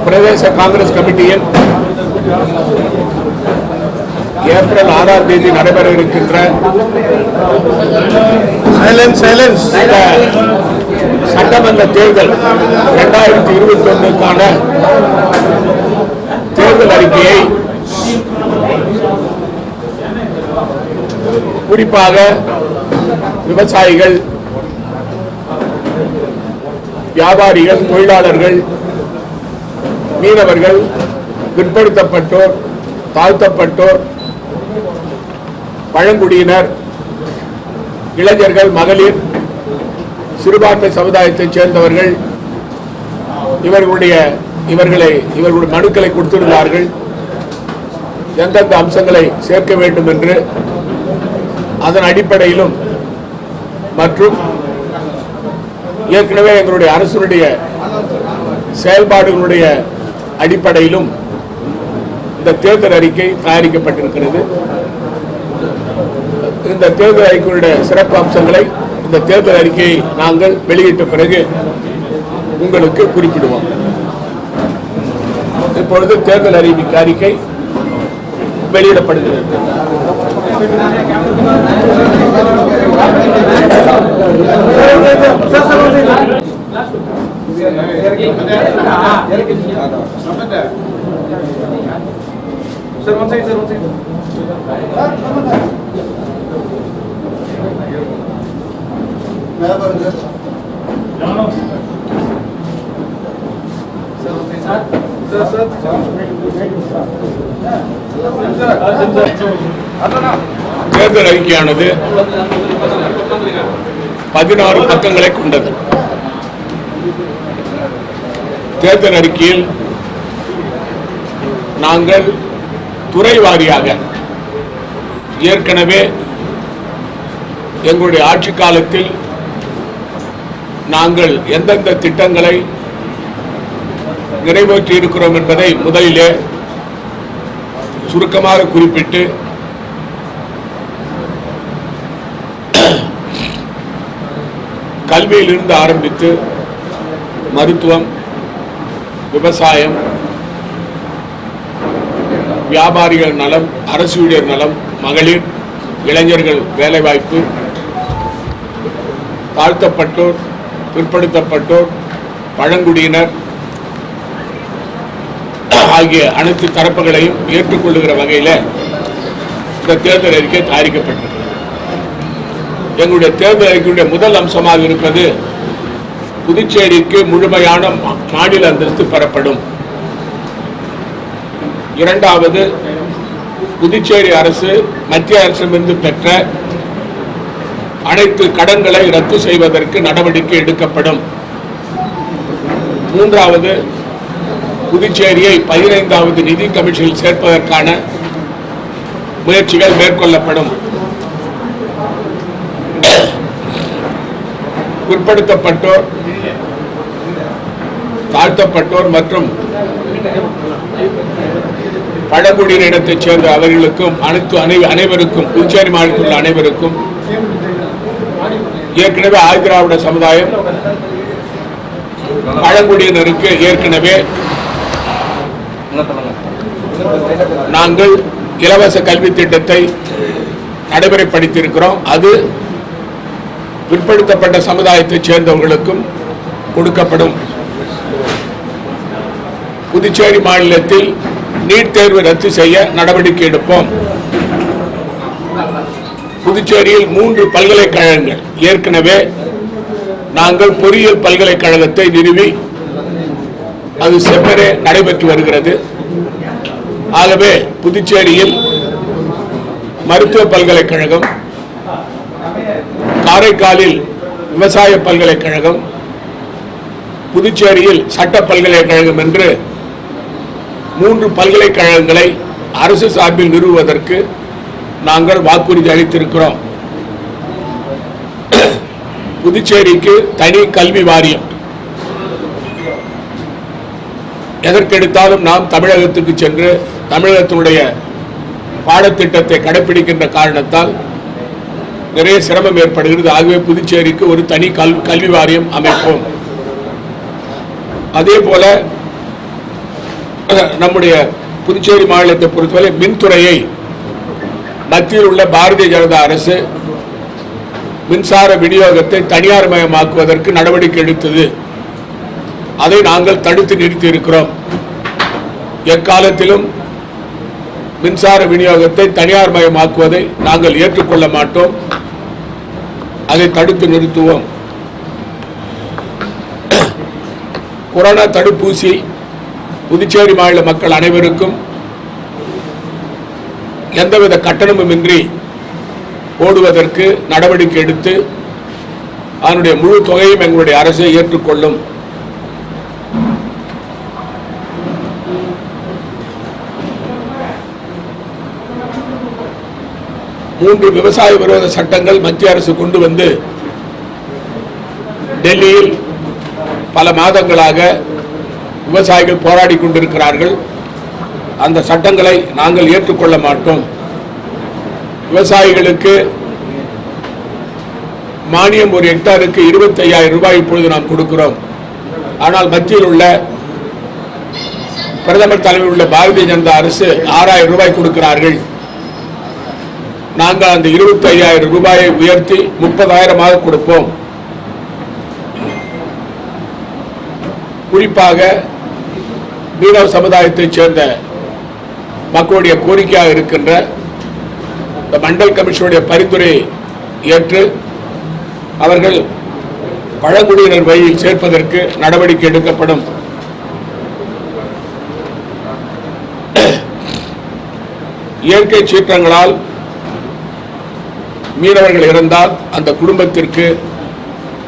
பிரதேச காங்கிரஸ் கமிட்டியின் ஏப்ரல் 6ஆம் தேதி நடைபெற இருக்கின்ற சட்டமன்ற தேர்தல் 2021க்கான தேர்தல் அறிக்கையை குறிப்பாக விவசாயிகள், வியாபாரிகள், தொழிலாளர்கள், மீனவர்கள், பிற்படுத்தப்பட்டோர், தாழ்த்தப்பட்டோர், பழங்குடியினர், இளைஞர்கள், மகளிர், சிறுபான்மை சமுதாயத்தைச் சேர்ந்தவர்கள் இவர்களுடைய மனுக்களை கொடுத்திருந்தார்கள். எந்தெந்த அம்சங்களை சேர்க்க வேண்டும் என்று அதன் அடிப்படையிலும் மற்றும் ஏற்கனவே எங்களுடைய அரசுடைய செயல்பாடுகளுடைய அடிப்படையிலும் இந்த தேர்தல் அறிக்கை தயாரிக்கப்பட்டிருக்கிறது. இந்த தேர்தல் அறிக்கையுடைய சிறப்பு அம்சங்களை இந்த தேர்தல் அறிக்கையை நாங்கள் வெளியிட்ட பிறகு உங்களுக்கு குறிப்பிடுவோம். இப்பொழுது தேர்தல் அறிக்கை வெளியிடப்படுகிறது. தேர்தல் அறிக்கையானது 16 பக்கங்களை கொண்டது. தேர்தல் அறிக்கையில் நாங்கள் துறை வாரியாக ஏற்கனவே எங்களுடைய ஆட்சி காலத்தில் நாங்கள் எந்தெந்த திட்டங்களை நிறைவேற்றி இருக்கிறோம் என்பதை முதலிலே சுருக்கமாக குறிப்பிட்டு கல்வியிலிருந்து ஆரம்பித்து மருத்துவம், விவசாயம், வியாபாரிகள் நலம், அரசு ஊழியர் நலம், மகளிர், இளைஞர்கள் வேலைவாய்ப்பு, தாழ்த்தப்பட்டோர், பிற்படுத்தப்பட்டோர், பழங்குடியினர் ஆகிய அனைத்து தரப்புகளையும் ஏற்றுக்கொள்ளுகிற வகையில் இந்த தேர்தல் அறிக்கை தயாரிக்கப்பட்டிருக்கிறது. எங்களுடைய தேர்தல் அறிக்கையுடைய முதல் அம்சமாக இருப்பது புதுச்சேரிக்கு முழுமையான மாநில அந்தஸ்து பெறப்படும். இரண்டாவது, புதுச்சேரி அரசு மத்திய அரசிடமிருந்து பெற்ற அனைத்து கடன்களை ரத்து செய்வதற்கு நடவடிக்கை எடுக்கப்படும். மூன்றாவது, புதுச்சேரியை 15வது நிதி கமிஷனில் சேர்ப்பதற்கான முயற்சிகள் மேற்கொள்ளப்படும். பிற்படுத்தப்பட்டோர், தாழ்த்தப்பட்டோர் மற்றும் பழங்குடியின இனத்தைச் சேர்ந்த அவர்களுக்கும் அனைவருக்கும் புதுச்சேரி மாநிலத்தில் உள்ள அனைவருக்கும் ஏற்கனவே ஆதிதிராவிட சமுதாயம் பழங்குடியினருக்கு ஏற்கனவே நாங்கள் இலவச கல்வி திட்டத்தை நடைமுறைப்படுத்தியிருக்கிறோம். அது பிற்படுத்தப்பட்ட சமுதாயத்தைச் சேர்ந்தவர்களுக்கும் கொடுக்கப்படும். புதுச்சேரி மாநிலத்தில் நீட் தேர்வு ரத்து செய்ய நடவடிக்கை எடுப்போம். புதுச்சேரியில் 3 பல்கலைக்கழகங்கள் ஏற்கனவே நாங்கள் பொறியியல் பல்கலைக்கழகத்தை நிறுவி அது செவ்வரே நடைபெற்று வருகிறது. ஆகவே புதுச்சேரியில் மருத்துவ பல்கலைக்கழகம், காரைக்காலில் விவசாய பல்கலைக்கழகம், புதுச்சேரியில் சட்ட பல்கலைக்கழகம் என்று 3 பல்கலைக்கழகங்களை அரசு சார்பில் நிறுவுவதற்கு நாங்கள் வாக்குறுதி அளித்திருக்கிறோம். புதுச்சேரிக்கு தனி கல்வி வாரியம், எதற்கெடுத்தாலும் நாம் தமிழகத்துக்கு சென்று தமிழகத்தினுடைய பாடத்திட்டத்தை கடைபிடிக்கின்ற காரணத்தால் நிறைய சிரமம் ஏற்படுகிறது. ஆகவே புதுச்சேரிக்கு ஒரு தனி கல்வி வாரியம் அமைப்போம். அதே போல நம்முடைய புதுச்சேரி மாநிலத்தை பொறுத்தவரை மின்துறையை மத்தியில் உள்ள பாரதிய ஜனதா அரசு மின்சார விநியோகத்தை தனியார் மயமாக்குவதற்கு நடவடிக்கை எடுத்தது. அதை நாங்கள் தடுத்து நிறுத்தி இருக்கிறோம். எக்காலத்திலும் மின்சார விநியோகத்தை தனியார் மயமாக்குவதை நாங்கள் ஏற்றுக்கொள்ள மாட்டோம். அதை தடுத்து நிறுத்துவோம். கொரோனா தடுப்பூசி புதுச்சேரி மாநில மக்கள் அனைவருக்கும் எந்தவித கட்டணமுமின்றி போடுவதற்கு நடவடிக்கை எடுத்து அதனுடைய முழு தொகையும் எங்களுடைய அரசை ஏற்றுக்கொள்ளும். மூன்று விவசாய விரோத சட்டங்கள் மத்திய அரசு கொண்டு வந்து டெல்லியில் பல மாதங்களாக விவசாயிகள் போராடி கொண்டிருக்கிறார்கள். அந்த சட்டங்களை நாங்கள் ஏற்றுக்கொள்ள மாட்டோம். விவசாயிகளுக்கு மானியம் ஒரு ஹெக்டாருக்கு 25,000 ரூபாய் இப்பொழுது நாம் கொடுக்கிறோம். ஆனால் மத்தியில் உள்ள பிரதமர் தலைமையில் உள்ள பாரதிய ஜனதா அரசு 6,000 ரூபாய் கொடுக்கிறார்கள். நாங்கள் அந்த 25,000 ரூபாயை உயர்த்தி 30,000 கொடுப்போம். குறிப்பாக மீனவ சமுதாயத்தைச் சேர்ந்த மக்களுடைய கோரிக்கையாக இருக்கின்ற இந்த மண்டல் கமிஷனுடைய பரிந்துரையை ஏற்று அவர்கள் பழங்குடியினர் வழியில் சேர்ப்பதற்கு நடவடிக்கை எடுக்கப்படும். இயற்கை சீற்றங்களால் மீனவர்கள் இறந்தால் அந்த குடும்பத்திற்கு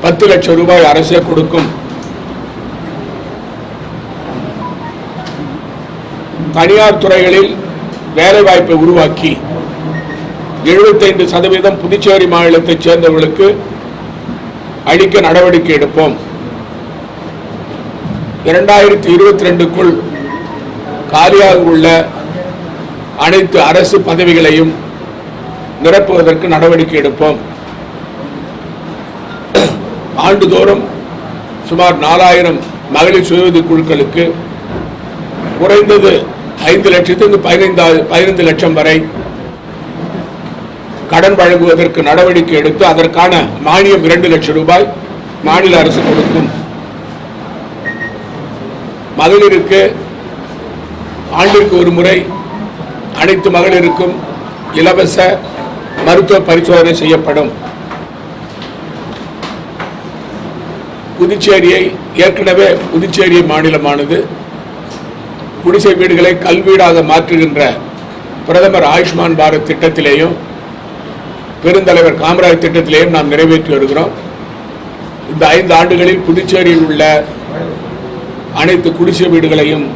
10 லட்சம் ரூபாய் அரசே கொடுக்கும். தனியார் துறைகளில் வேலைவாய்ப்பை உருவாக்கி 75% புதுச்சேரி மாநிலத்தைச் சேர்ந்தவர்களுக்கு அளிக்க நடவடிக்கை எடுப்போம். 2022க்குள் காலியாக உள்ள அனைத்து அரசு பதவிகளையும் நிரப்புவதற்கு நடவடிக்கை எடுப்போம். ஆண்டுதோறும் சுமார் 4,000 மகளிர் சுயஉதவி குழுக்களுக்கு குறைந்தது 5 லட்சத்திலிருந்து 15 லட்சம் வரை கடன் வழங்குவதற்கு நடவடிக்கை எடுத்து அதற்கான மானியம் 2 லட்சம் ரூபாய் மாநில அரசு கொடுக்கும். மகளிருக்கு ஆண்டிற்கு ஒரு முறை அனைத்து மகளிருக்கும் இலவச மருத்துவ பரிசோதனை செய்யப்படும். புதுச்சேரியை ஏற்கனவே புதுச்சேரி மாநிலமானது குடிசை வீடுகளை கல்வீடாக மாற்றுகின்ற பிரதமர் ஆயுஷ்மான் பாரத் திட்டத்திலேயும் பெருந்தலைவர் காமராஜ் திட்டத்திலேயும் நாம் நிறைவேற்றி வருகிறோம். இந்த 5 ஆண்டுகளில் புதுச்சேரியில் உள்ள அனைத்து குடிசை வீடுகளையும்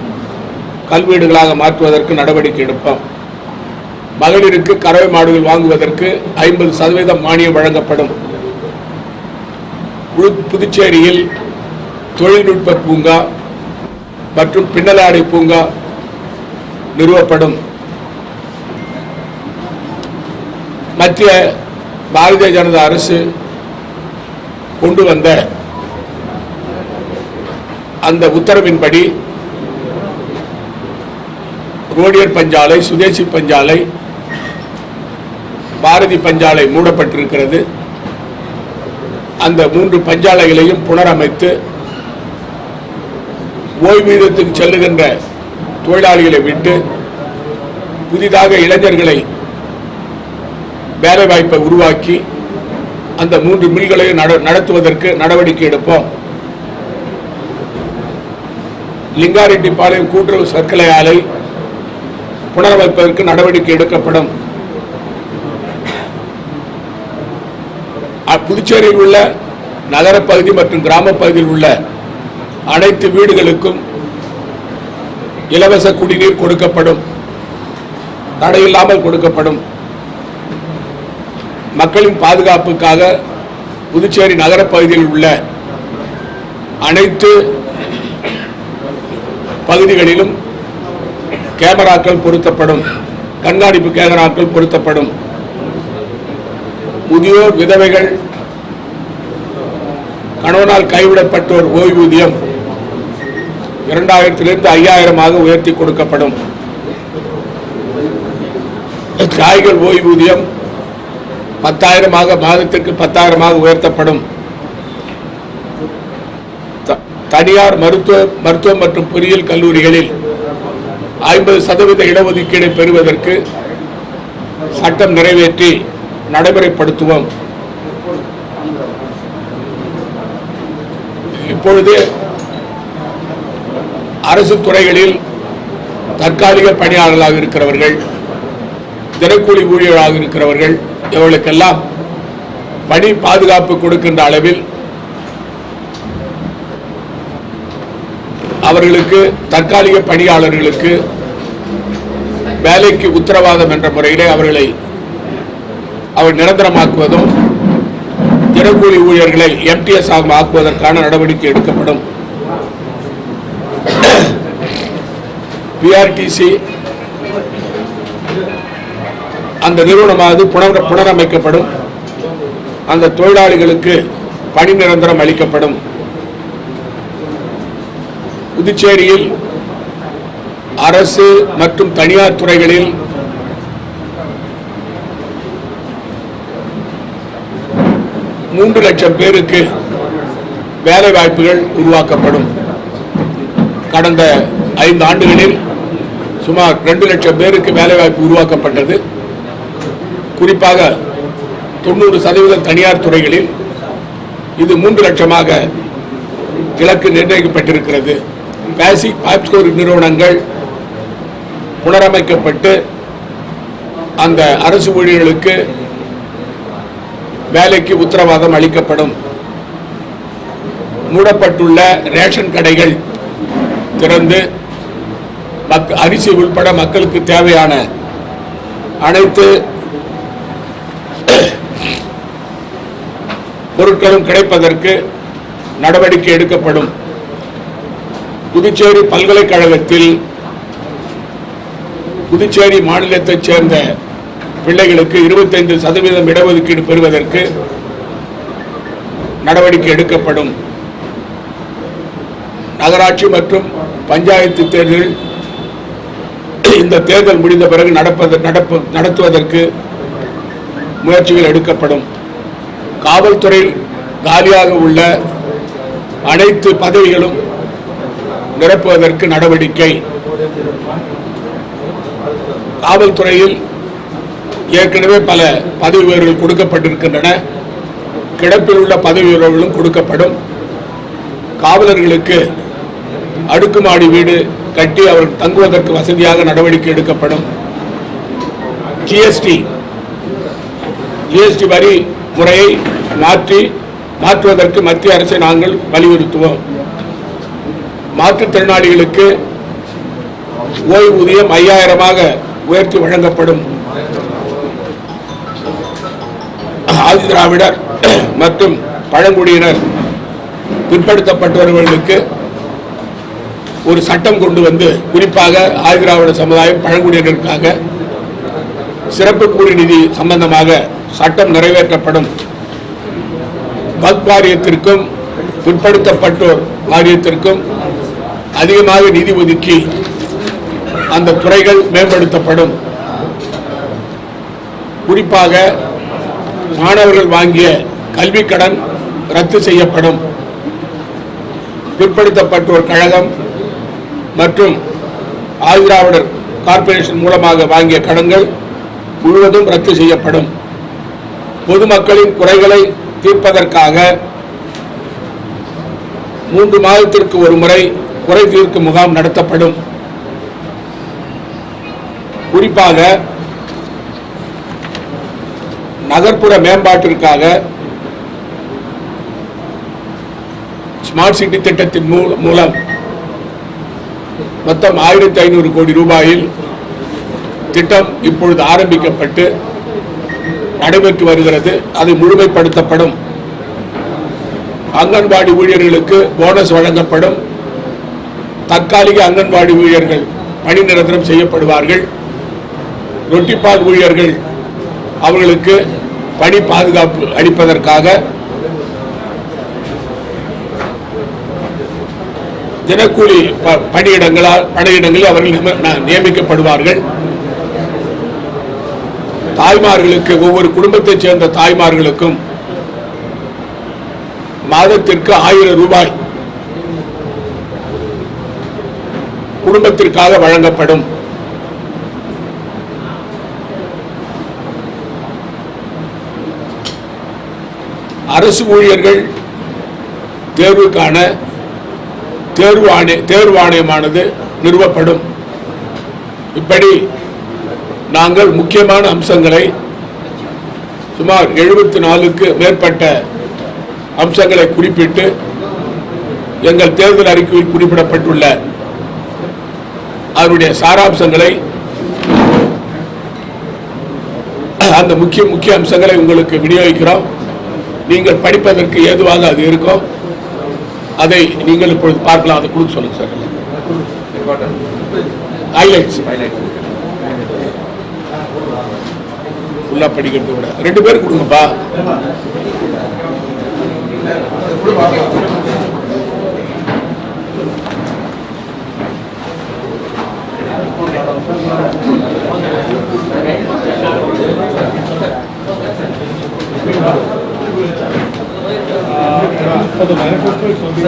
கல்வீடுகளாக மாற்றுவதற்கு நடவடிக்கை எடுப்போம். மகளிருக்கு கறவை மாடுகள் வாங்குவதற்கு 50% மானியம் வழங்கப்படும். புதுச்சேரியில் தொழில்நுட்ப பூங்கா மற்றும் பின்னலாடை பூங்கா நிறுவப்படும். மத்திய பாரதிய ஜனதா அரசு கொண்டு வந்த அந்த உத்தரவின்படி ரோடியர் பஞ்சாலை, சுதேசி பஞ்சாலை, பாரதி பஞ்சாலை மூடப்பட்டிருக்கிறது. அந்த 3 பஞ்சாலைகளையும் புனரமைத்து ஓய்வூதியத்துக்கு செல்லுகின்ற தொழிலாளிகளை விட்டு புதிதாக இளைஞர்களை வேலைவாய்ப்பை உருவாக்கி அந்த 3 மில்களையும் நடத்துவதற்கு நடவடிக்கை எடுப்போம். லிங்காரெட்டிப்பாளையம் கூட்டுறவு சர்க்கரை ஆலை புனரமைப்பதற்கு நடவடிக்கை எடுக்கப்படும். புதுச்சேரியில் உள்ள நகரப்பகுதி மற்றும் கிராம பகுதியில் உள்ள அனைத்து வீடுகளுக்கும் இலவச குடிநீர் கொடுக்கப்படும். தடையில்லாமல் கொடுக்கப்படும். மக்களின் பாதுகாப்புக்காக புதுச்சேரி நகரப்பகுதியில் உள்ள அனைத்து பகுதிகளிலும் கேமராக்கள் பொருத்தப்படும். கண்காணிப்பு கேமராக்கள் பொருத்தப்படும். முதியோர், விதவைகள், கணவனால் கைவிடப்பட்டோர் ஓய்வூதியம் 2000 5000 உயர்த்தி கொடுக்கப்படும். தியாகிகள் ஓய்வூதியம் 10,000 மாதத்திற்கு 10,000 உயர்த்தப்படும். தனியார் மருத்துவம் மற்றும் பொறியியல் கல்லூரிகளில் 50% இடஒதுக்கீடு பெறுவதற்கு சட்டம் நிறைவேற்றி நடைமுறைப்படுத்துவோம். இப்பொழுது அரசு துறைகளில் தற்காலிக பணியாளர்களாக இருக்கிறவர்கள், தினக்கூலி ஊழியர்களாக இருக்கிறவர்கள், இவர்களுக்கெல்லாம் பணி பாதுகாப்பு கொடுக்கின்ற அளவில் அவர்களுக்கு தற்காலிக பணியாளர்களுக்கு வேலைக்கு உத்தரவாதம் என்ற முறையிலே அவர்கள் நிரந்தரமாக்குவதும், தினக்கூலி ஊழியர்களை எம்டிஎஸ் ஆக்குவதற்கான நடவடிக்கை எடுக்கப்படும். பிஆர்டிசி அந்த நிறுவனமானது புனரமைக்கப்படும். அந்த தொழிலாளிகளுக்கு பணி நிரந்தரம் அளிக்கப்படும். புதுச்சேரியில் அரசு மற்றும் தனியார் துறைகளில் 3 லட்சம் பேருக்கு வேலை வாய்ப்புகள் உருவாக்கப்படும். கடந்த 5 ஆண்டுகளில் சுமார் 2 லட்சம் பேருக்கு வேலை வாய்ப்பு உருவாக்கப்பட்டது. குறிப்பாக 90% தனியார் துறைகளில் இது 3 லட்சமாக இலக்கு நிர்ணயிக்கப்பட்டிருக்கிறது. பேசிக் பாப்ஸ்கோர் நிறுவனங்கள் புனரமைக்கப்பட்டு அந்த அரசு ஊழியர்களுக்கு வேலைக்கு உத்தரவாதம் அளிக்கப்படும். மூடப்பட்டுள்ள ரேஷன் கடைகள் திறந்து அரிசி உள்பட மக்களுக்கு தேவையான அனைத்து பொருட்களும் கிடைப்பதற்கு நடவடிக்கை எடுக்கப்படும். புதுச்சேரி பல்கலைக்கழகத்தில் புதுச்சேரி மாநிலத்தைச் சேர்ந்த பிள்ளைகளுக்கு 25% இடஒதுக்கீடு பெறுவதற்கு நடவடிக்கை எடுக்கப்படும். நகராட்சி மற்றும் பஞ்சாயத்து தேர்தல் இந்த தேர்தல் முடிந்த பிறகு நடத்துவதற்கு முயற்சிகள் எடுக்கப்படும். காவல்துறையில் காலியாக உள்ள அனைத்து பதவிகளும் நிரப்புவதற்கு நடவடிக்கை. காவல்துறையில் ஏற்கனவே பல பதவி உயர்வுகள் கொடுக்கப்பட்டிருக்கின்றன. கிடப்பில் உள்ள பதவி உயர்வுகளும் கொடுக்கப்படும். காவலர்களுக்கு அடுக்குமாடி வீடு கட்டி அவர்கள் தங்குவதற்கு வசதியாக நடவடிக்கை எடுக்கப்படும். ஜிஎஸ்டி வரி முறையை மாற்றுவதற்கு மத்திய அரசை நாங்கள் வலியுறுத்துவோம். மாற்றுத்திறனாளிகளுக்கு ஓய்வூதியம் 5000 உயர்த்தி வழங்கப்படும். ஆதிதிராவிடர் மற்றும் பழங்குடியினர் பிற்படுத்தப்பட்டவர்களுக்கு ஒரு சட்டம் கொண்டு வந்து, குறிப்பாக ஆதிதிராவிட சமுதாயம் பழங்குடியினருக்காக சிறப்பு கூலி நிதி சம்பந்தமாக சட்டம் நிறைவேற்றப்படும். வக்ஃப் வாரியத்திற்கும் பிற்படுத்தப்பட்டோர் வாரியத்திற்கும் அதிகமாக நிதி ஒதுக்கி அந்த துறைகள் மேம்படுத்தப்படும். குறிப்பாக மாணவர்கள் வாங்கிய கல்வி கடன் ரத்து செய்யப்படும். பிற்படுத்தப்பட்டோர் கழகம் மற்றும் ஆதிதிராவிடர் கார்ப்பரேஷன் மூலமாக வாங்கிய கடன்கள் முழுவதும் ரத்து செய்யப்படும். பொதுமக்களின் குறைகளை தீர்ப்பதற்காக 3 மாதத்திற்கு ஒரு முறை குறை தீர்க்கும் முகாம் நடத்தப்படும். குறிப்பாக நகர்ப்புற மேம்பாட்டிற்காக ஸ்மார்ட் சிட்டி திட்டத்தின் மூலம் மொத்தம் 1500 கோடி ரூபாயில் திட்டம் இப்பொழுது ஆரம்பிக்கப்பட்டு நடைபெற்று வருகிறது. அது முழுமைப்படுத்தப்படும். அங்கன்வாடி ஊழியர்களுக்கு போனஸ் வழங்கப்படும். தற்காலிக அங்கன்வாடி ஊழியர்கள் பணி நிரந்தரம் செய்யப்படுவார்கள். ரொட்டிப்பால் ஊழியர்கள் அவர்களுக்கு பணி பாதுகாப்பு அளிப்பதற்காக தினக்கூலி பணியிடங்களில் அவர்கள் நியமிக்கப்படுவார்கள். தாய்மார்களுக்கு ஒவ்வொரு குடும்பத்தைச் சேர்ந்த தாய்மார்களுக்கும் மாதத்திற்கு 1000 ரூபாய் குடும்பத்திற்காக வழங்கப்படும். அரசு ஊழியர்கள் தேர்வுக்கான தேர்வு ஆணையமானது நிறுவப்படும். இப்படி நாங்கள் முக்கியமான அம்சங்களை சுமார் 74க்கு மேற்பட்ட அம்சங்களை குறிப்பிட்டு எங்கள் தேர்தல் அறிக்கையில் குறிப்பிடப்பட்டுள்ள அதனுடைய சாராம்சங்களை அந்த முக்கிய அம்சங்களை உங்களுக்கு விநியோகிக்கிறோம். நீங்கள் படிப்பதற்கு ஏதுவாக அது இருக்கும். அதை நீங்கள் இப்பொழுது பார்க்கலாம். அதை கொடுக்க சொல்லுங்க சார். ஹைலைட்ஸ் ஃபுல்லா படிக்கிறத விட 2 பேர் கொடுங்கப்பா. For the manifesto, it's only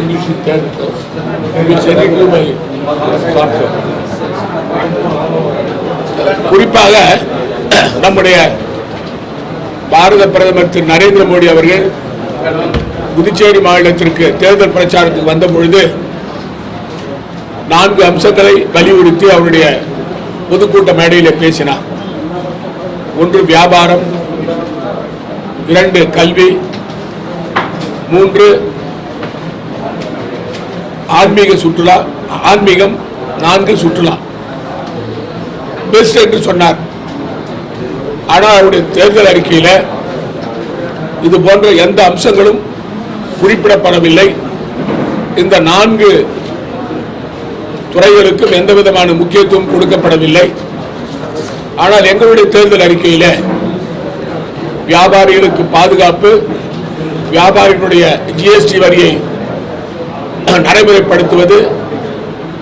English is there because we send it to my software. குறிப்பாக நம்முடைய பாரத பிரதமர் திரு நரேந்திர மோடி அவர்கள் புதுச்சேரி மாநிலத்திற்கு தேர்தல் பிரச்சாரத்துக்கு வந்த பொழுது 4 அம்சங்களை வலியுறுத்தி அவருடைய பொதுக்கூட்ட மேடையில் பேசினார். 1 வியாபாரம், 2 கல்வி, 3 ஆன்மீகம், 4 சுற்றுலா. பெஸ்ட் என்று சொன்னார். ஆனால் அவருடைய தேர்தல் அறிக்கையில் இது போன்ற எந்த அம்சங்களும் குறிப்பிடப்படவில்லை. இந்த 4 துறைகளுக்கும் எந்த விதமான முக்கியத்துவம் கொடுக்கப்படவில்லை. ஆனால் எங்களுடைய தேர்தல் அறிக்கையில் வியாபாரிகளுக்கு பாதுகாப்பு, வியாபாரிகளுடைய ஜிஎஸ்டி வரியை நடைமுறைப்படுத்துவது,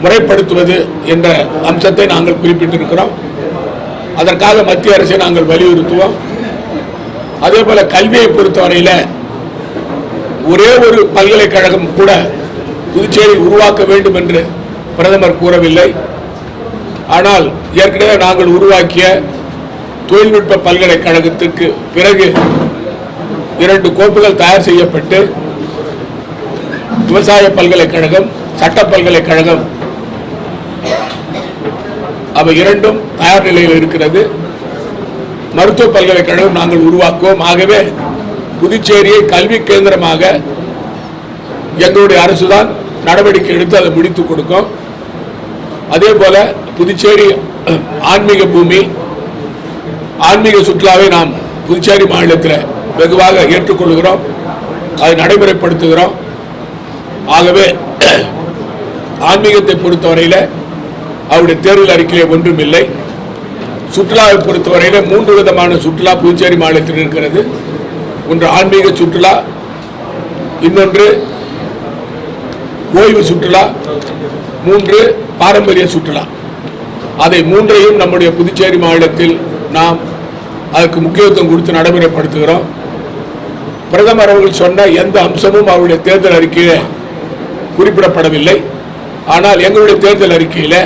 முறைப்படுத்துவது என்ற அம்சத்தை நாங்கள் குறிப்பிட்டிருக்கிறோம். அதற்காக மத்திய அரசை நாங்கள் வலியுறுத்துவோம். அதே போல கல்வியை பொறுத்தவரையில் ஒரே ஒரு பல்கலைக்கழகம் கூட புதுச்சேரி உருவாக்க வேண்டும் என்று பிரதமர் கூறவில்லை. ஆனால் ஏற்கனவே நாங்கள் உருவாக்கிய தொழில்நுட்ப பல்கலைக்கழகத்திற்கு பிறகு 2 கோப்புகள் தயார் செய்யப்பட்டு விவசாய பல்கலைக்கழகம், சட்ட பல்கலைக்கழகம் அவை 2ம் தயார் நிலையில் இருக்கிறது. மருத்துவ பல்கலைக்கழகம் நாங்கள் உருவாக்குவோம். ஆகவே புதுச்சேரியை கல்வி கேந்திரமாக எங்களுடைய அரசுதான் நடவடிக்கை எடுத்து அதை முடித்துக் கொடுக்கும். அதே போல புதுச்சேரி ஆன்மீக பூமி, ஆன்மீக சுற்றுலாவை நாம் புதுச்சேரி மாநிலத்தில் வெகுவாக ஏற்றுக்கொள்கிறோம், அதை நடைமுறைப்படுத்துகிறோம். ஆகவே ஆன்மீகத்தை பொறுத்தவரையில் அவருடைய தேர்தல் அறிக்கையிலே ஒன்றும் இல்லை. சுற்றுலாவை பொறுத்தவரையில் 3 விதமான சுற்றுலா புதுச்சேரி மாநிலத்தில் இருக்கிறது. ஒன்று ஆன்மீக சுற்றுலா, இன்னொன்று ஓய்வு சுற்றுலா, 3 பாரம்பரிய சுற்றுலா. அதை 3ஐயும் நம்முடைய புதுச்சேரி மாநிலத்தில் நாம் அதற்கு முக்கியத்துவம் கொடுத்து நடைமுறைப்படுத்துகிறோம். பிரதமர் அவர்கள் சொன்ன எந்த அம்சமும் அவருடைய தேர்தல் அறிக்கையில் குறிப்பிடப்படவில்லை. ஆனால் எங்களுடைய தேர்தல் அறிக்கையில்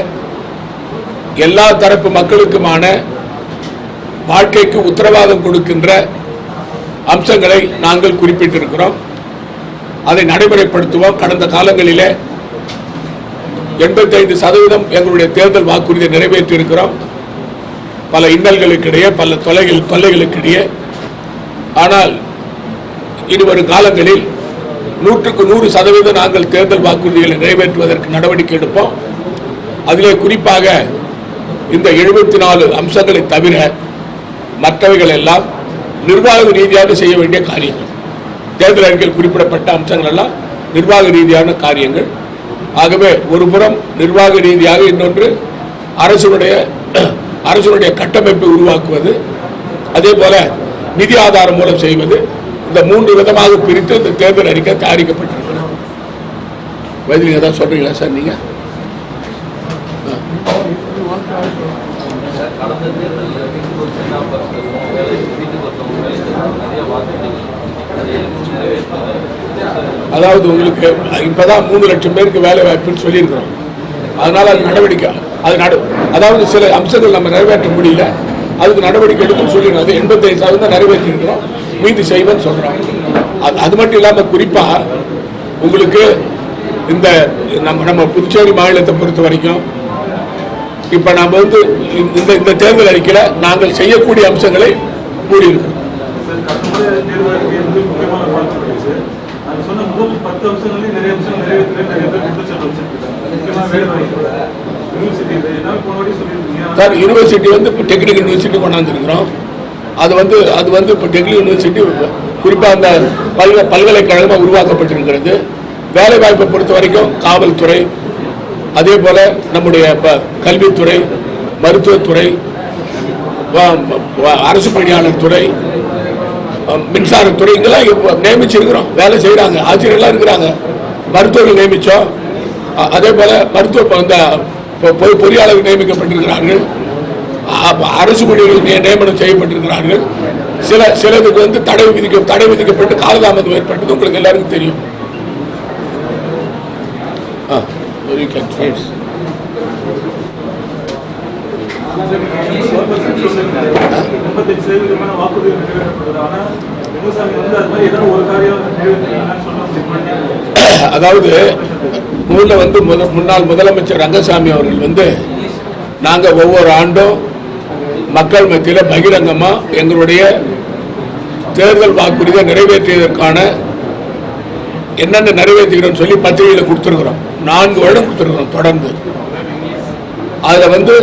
எல்லா தரப்பு மக்களுக்குமான வாழ்க்கைக்கு உத்தரவாதம் கொடுக்கின்ற அம்சங்களை நாங்கள் குறிப்பிட்டிருக்கிறோம். அதை நடைமுறைப்படுத்துவோம். கடந்த காலங்களிலே 85% எங்களுடைய தேர்தல் வாக்குறுதியை நிறைவேற்றி இருக்கிறோம். பல இன்னல்களுக்கிடையே, பல தொல்லைகளுக்கிடையே. ஆனால் இனிவரும் காலங்களில் 100க்கு 100% நாங்கள் தேர்தல் வாக்குறுதிகளை நிறைவேற்றுவதற்கு நடவடிக்கை எடுப்போம். அதிலே குறிப்பாக இந்த 74 அம்சங்களை தவிர மற்றவைகள் எல்லாம் நிர்வாக ரீதியாக செய்ய வேண்டிய காரியங்கள். தேர்தல் அறிக்கையில் குறிப்பிடப்பட்ட அம்சங்கள் எல்லாம் நிர்வாக ரீதியான காரியங்கள். ஆகவே ஒருபுறம் நிர்வாக ரீதியாக, இன்னொன்று அரசுடைய கட்டமைப்பை உருவாக்குவது, அதே போல நிதி ஆதாரம் மூலம் செய்வது. இந்த இந்த 3 விதமாக பிரித்து இந்த தேர்தல் அறிக்கை தயாரிக்கப்பட்டிருக்கிறது. வைத்திலிங்க தான் சொல்றீங்களா சார் நீங்க? அதாவது உங்களுக்கு இப்பதான் 3 லட்சம் பேருக்கு வேலை வாய்ப்புன்னு சொல்லியிருக்கிறோம். அதனால அது நடவடிக்கை அதாவது சில அம்சங்கள் நம்ம நிறைவேற்ற முடியல, அதுக்கு நடவடிக்கை எடுக்கும் சொல்லிடுறோம். அது 85% நிறைவேற்றி இருக்கிறோம், மீதி செய்வேன்னு சொல்றோம். அது மட்டும் இல்லாம குறிப்பா உங்களுக்கு இந்த நம்ம புதுச்சேரி மாநிலத்தை பொறுத்த வரைக்கும் இப்ப நாம வந்து இந்த தேர்தல் அறிக்கையில நாங்கள் செய்யக்கூடிய அம்சங்களை கூறியிருக்கிறோம். சார் யூனிவர்சிட்டி வந்து இப்போ டெக்னிக்கல் யூனிவர்சிட்டி கொண்டாந்துருக்கிறோம். அது வந்து இப்போ டெக்னிக்கல் யூனிவர்சிட்டி குறிப்பாக அந்த பல்கலைக்கழகமாக உருவாக்கப்பட்டிருக்கிறது. வேலை வாய்ப்பை பொறுத்த வரைக்கும் காவல்துறை, அதே போல நம்முடைய கல்வித்துறை, மருத்துவத்துறை, அரசு பணியாளர் துறை, மின்சாரத்துறை இங்கெல்லாம் நியமிச்சிருக்கிறோம். வேலை செய்யறாங்க, ஆசிரியர்கள்லாம் இருக்கிறாங்க. மருத்துவர்கள் நியமிச்சோம். அதே போல மருத்துவ பொறியாளர்கள் நியமிக்கப்பட்டிருக்கிறார்கள். அரசு பணிகள் நியமனம் செய்யப்பட்டிருக்கிறார்கள். சிலதுக்கு வந்து தடை விதிக்கப்பட்டு காலதாமதம் ஏற்பட்டது உங்களுக்கு எல்லாருக்கும் தெரியும். அதாவது முன்னாள் முதலமைச்சர் ரங்கசாமி அவர்கள் வந்து நாங்க ஒவ்வொரு ஆண்டும் மக்கள் மத்தியில் பகிரங்கமா எங்களுடைய தேர்தல் வாக்குறுதியை நிறைவேற்றியதற்கான என்னென்ன நிறைவேற்றுகிறோம் சொல்லி பத்திரிகையில கொடுத்திருக்கிறோம். 4 வருடம் கொடுத்திருக்கிறோம் தொடர்ந்து. அதுல வந்து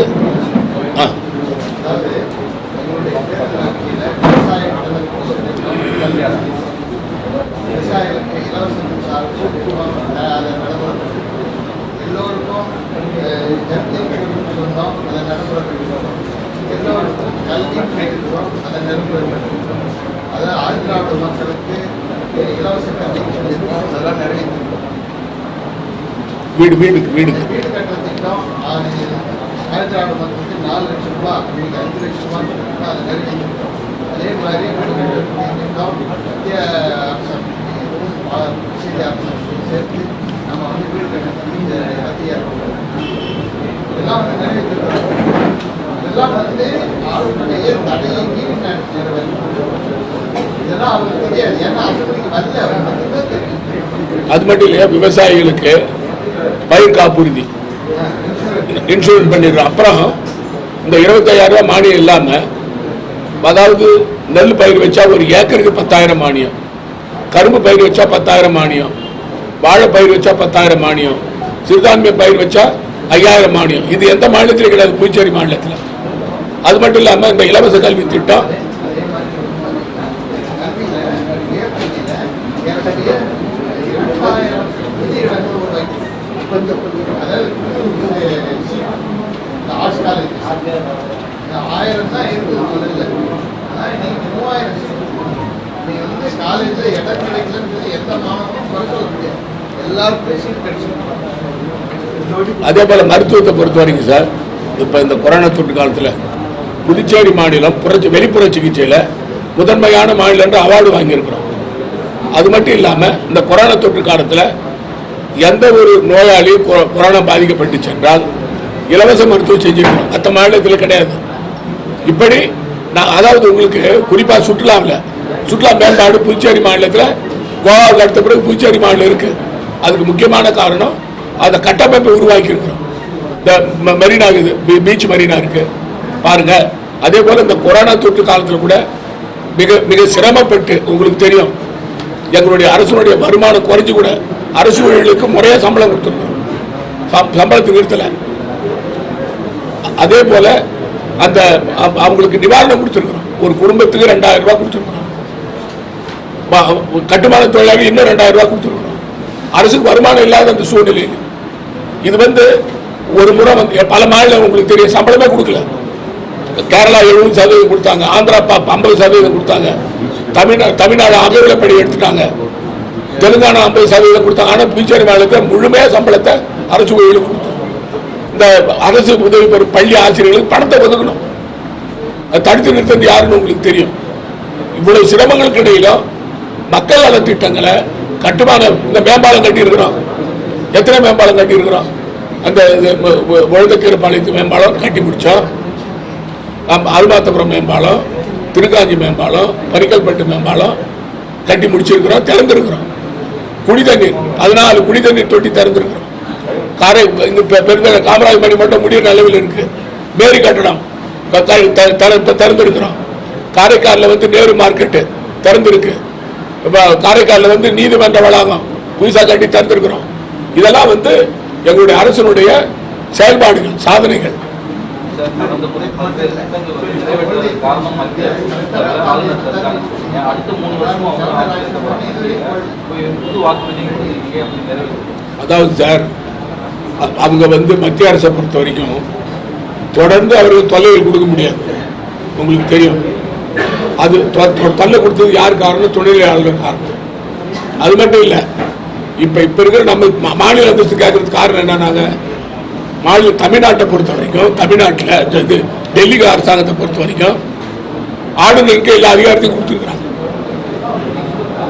வீடு கட்டுற திட்டம் 4 லட்சம் ரூபாய், 5 லட்சம் ரூபாய் அதை நிறைவேற்றிருக்கோம். அதே மாதிரி வீடு கட்டுற திட்டம் மத்திய சேர்த்து நம்ம வந்து வீடு கட்டுறதுக்கு மத்திய இதெல்லாம் வந்து நிறைவேற்றிருக்கோம். இதெல்லாம் வந்து ஆளுநருடைய தடையை மீறி இதெல்லாம் அவங்களுக்கு தெரியாது. ஏன்னா அரசுக்கு வரல, அவங்களுக்கு தெரியும். அது மட்டும் இல்லையா, விவசாயிகளுக்கு பயிர் காப்புறுதி இன்சூரன்ஸ் பண்ணிடுறோம். அப்புறம் இந்த 25,000 ரூபாய் மானியம் இல்லாம, அதாவது நெல் பயிர் வச்சா ஒரு ஏக்கருக்கு 10,000 மானியம், கரும்பு பயிர் வச்சா 10,000 மானியம், வாழை பயிர் வச்சா 10,000 மானியம், சிறுதானிய பயிர் வச்சா 5,000 மானியம். இது எந்த மாநிலத்திலும் கிடையாது, புதுச்சேரி மாநிலத்தில். அது மட்டும் இல்லாம இந்த இலவச கல்வி திட்டம் அதே போல மருத்துவத்தை பொறுத்த வரைக்கும் சார், இப்ப இந்த கொரோனா தொற்று காலத்தில் புதுச்சேரி மாநிலம் வெளிப்புற சிகிச்சையில் முதன்மையான மாநிலம் என்று அவார்டு வாங்கியிருக்கிறோம். அது மட்டும் இல்லாம இந்த கொரோனா தொற்று காலத்தில் எந்த ஒரு நோயாளி கொரோனா பாதிக்கப்பட்டு சென்றால் இலவச மருத்துவம் செஞ்சிருக்கிறோம். மற்ற மாநிலத்தில் கிடையாது. இப்படி அதாவது உங்களுக்கு குறிப்பா சுற்றுலா மேம்பாடு புதுச்சேரி மாநிலத்தில் கோவாவுக்கு அடுத்த பிறகு புதுச்சேரி மாநிலம் இருக்கு. அதுக்கு முக்கியமான காரணம் அந்த கட்டமைப்பை உருவாக்கி இருக்கிறோம். இந்த மெரினா இருக்குது, பீச் மெரினா இருக்கு பாருங்க. அதே போல இந்த கொரோனா தொற்று காலத்தில் கூட மிக சிரமப்பட்டு, உங்களுக்கு தெரியும், எங்களுடைய அரசுடைய வருமானம் குறைஞ்சு கூட அரசு ஊழியர்களுக்கு முறையா சம்பளம் கொடுத்துருக்கிறோம், சம்பளத்துக்கு நிறுத்தல. அதே போல அந்த அவங்களுக்கு நிவாரணம் கொடுத்துருக்கிறோம். ஒரு குடும்பத்துக்கு 2,000 ரூபாய் கொடுத்துருக்கிறோம். கட்டுமான தொழிலாளி இன்னும் 2,000 ரூபாய் கொடுத்துருக்கிறோம். அரசுக்கு வருமானம் இல்லாத அந்த சூழ்நிலையில் இது வந்து ஒரு முறை வந்து பல மாநிலம் உங்களுக்கு தெரியும் சம்பளமே கொடுக்கல. கேரளா 70% கொடுத்தாங்க, ஆந்திரா 50% கொடுத்தாங்க, தமிழ்நாடு அகவிலைப்படி எடுத்துட்டாங்க. தெலுங்கானா 50% கொடுத்தாங்க. ஆனால் புதுச்சேரி மாநிலத்தில் முழுமையாக சம்பளத்தை அரசு ஊழியர்களுக்கு கொடுத்தோம். இந்த அரசு உதவி பெறும் பள்ளி ஆசிரியர்களுக்கு பணத்தை ஒதுக்கணும். அது தடுத்து நிறுத்தது யாருன்னு உங்களுக்கு தெரியும். இவ்வளவு சிரமங்களுக்கு இடையிலும் மக்கள் நல திட்டங்களை கட்டுமான இந்த மேம்பாலம் கட்டியிருக்கிறோம். எத்தனை மேம்பாலம் கட்டியிருக்கிறோம்? அந்த ஒழுதக்கீரை பாளையத்து மேம்பாலம் கட்டி முடித்தோம். அருமாத்தபுரம் மேம்பாலம், திருக்காஞ்சி மேம்பாலம், பரிக்கல்பட்டு மேம்பாலம் கட்டி முடிச்சிருக்கிறோம், திறந்திருக்கிறோம். குடிதண்ணீர் 14 குடிதண்ணீர் தொட்டி திறந்திருக்கிறோம். காமராஜ் மணி மட்டும் முடிய அளவில் இருக்கு. மேரி கட்டணம் திறந்திருக்கிறோம். காரைக்காலில் நேரு மார்க்கெட்டு திறந்திருக்கு. காரைக்காலில் நீதிமன்ற வளாகம் புதுசா கட்டி திறந்திருக்கிறோம். இதெல்லாம் எங்களுடைய அரசனுடைய செயல்பாடுகள், சாதனைகள். அதாவது சார், அவங்க மத்திய அரசை பொறுத்த வரைக்கும் தொடர்ந்து அவர்கள் தொல்லைகள் கொடுக்க முடியாது. உங்களுக்கு தெரியும். அது தொல்லை கொடுத்தது யார் காரணம்? தொழிலாளர்கள் காரணம். அது மட்டும் இல்லை, இப்ப இருக்கிற நம்ம மாநில அந்தஸ்து கேட்கறதுக்கு காரணம் என்னன்னாங்க, தமிழ்நாட்டை பொறுத்த வரைக்கும், தமிழ்நாட்டில் டெல்லி அரசாங்கத்தை பொறுத்த வரைக்கும் ஆளுநருக்கு எல்லா அதிகாரத்தையும் கொடுத்துருக்கிறாங்க.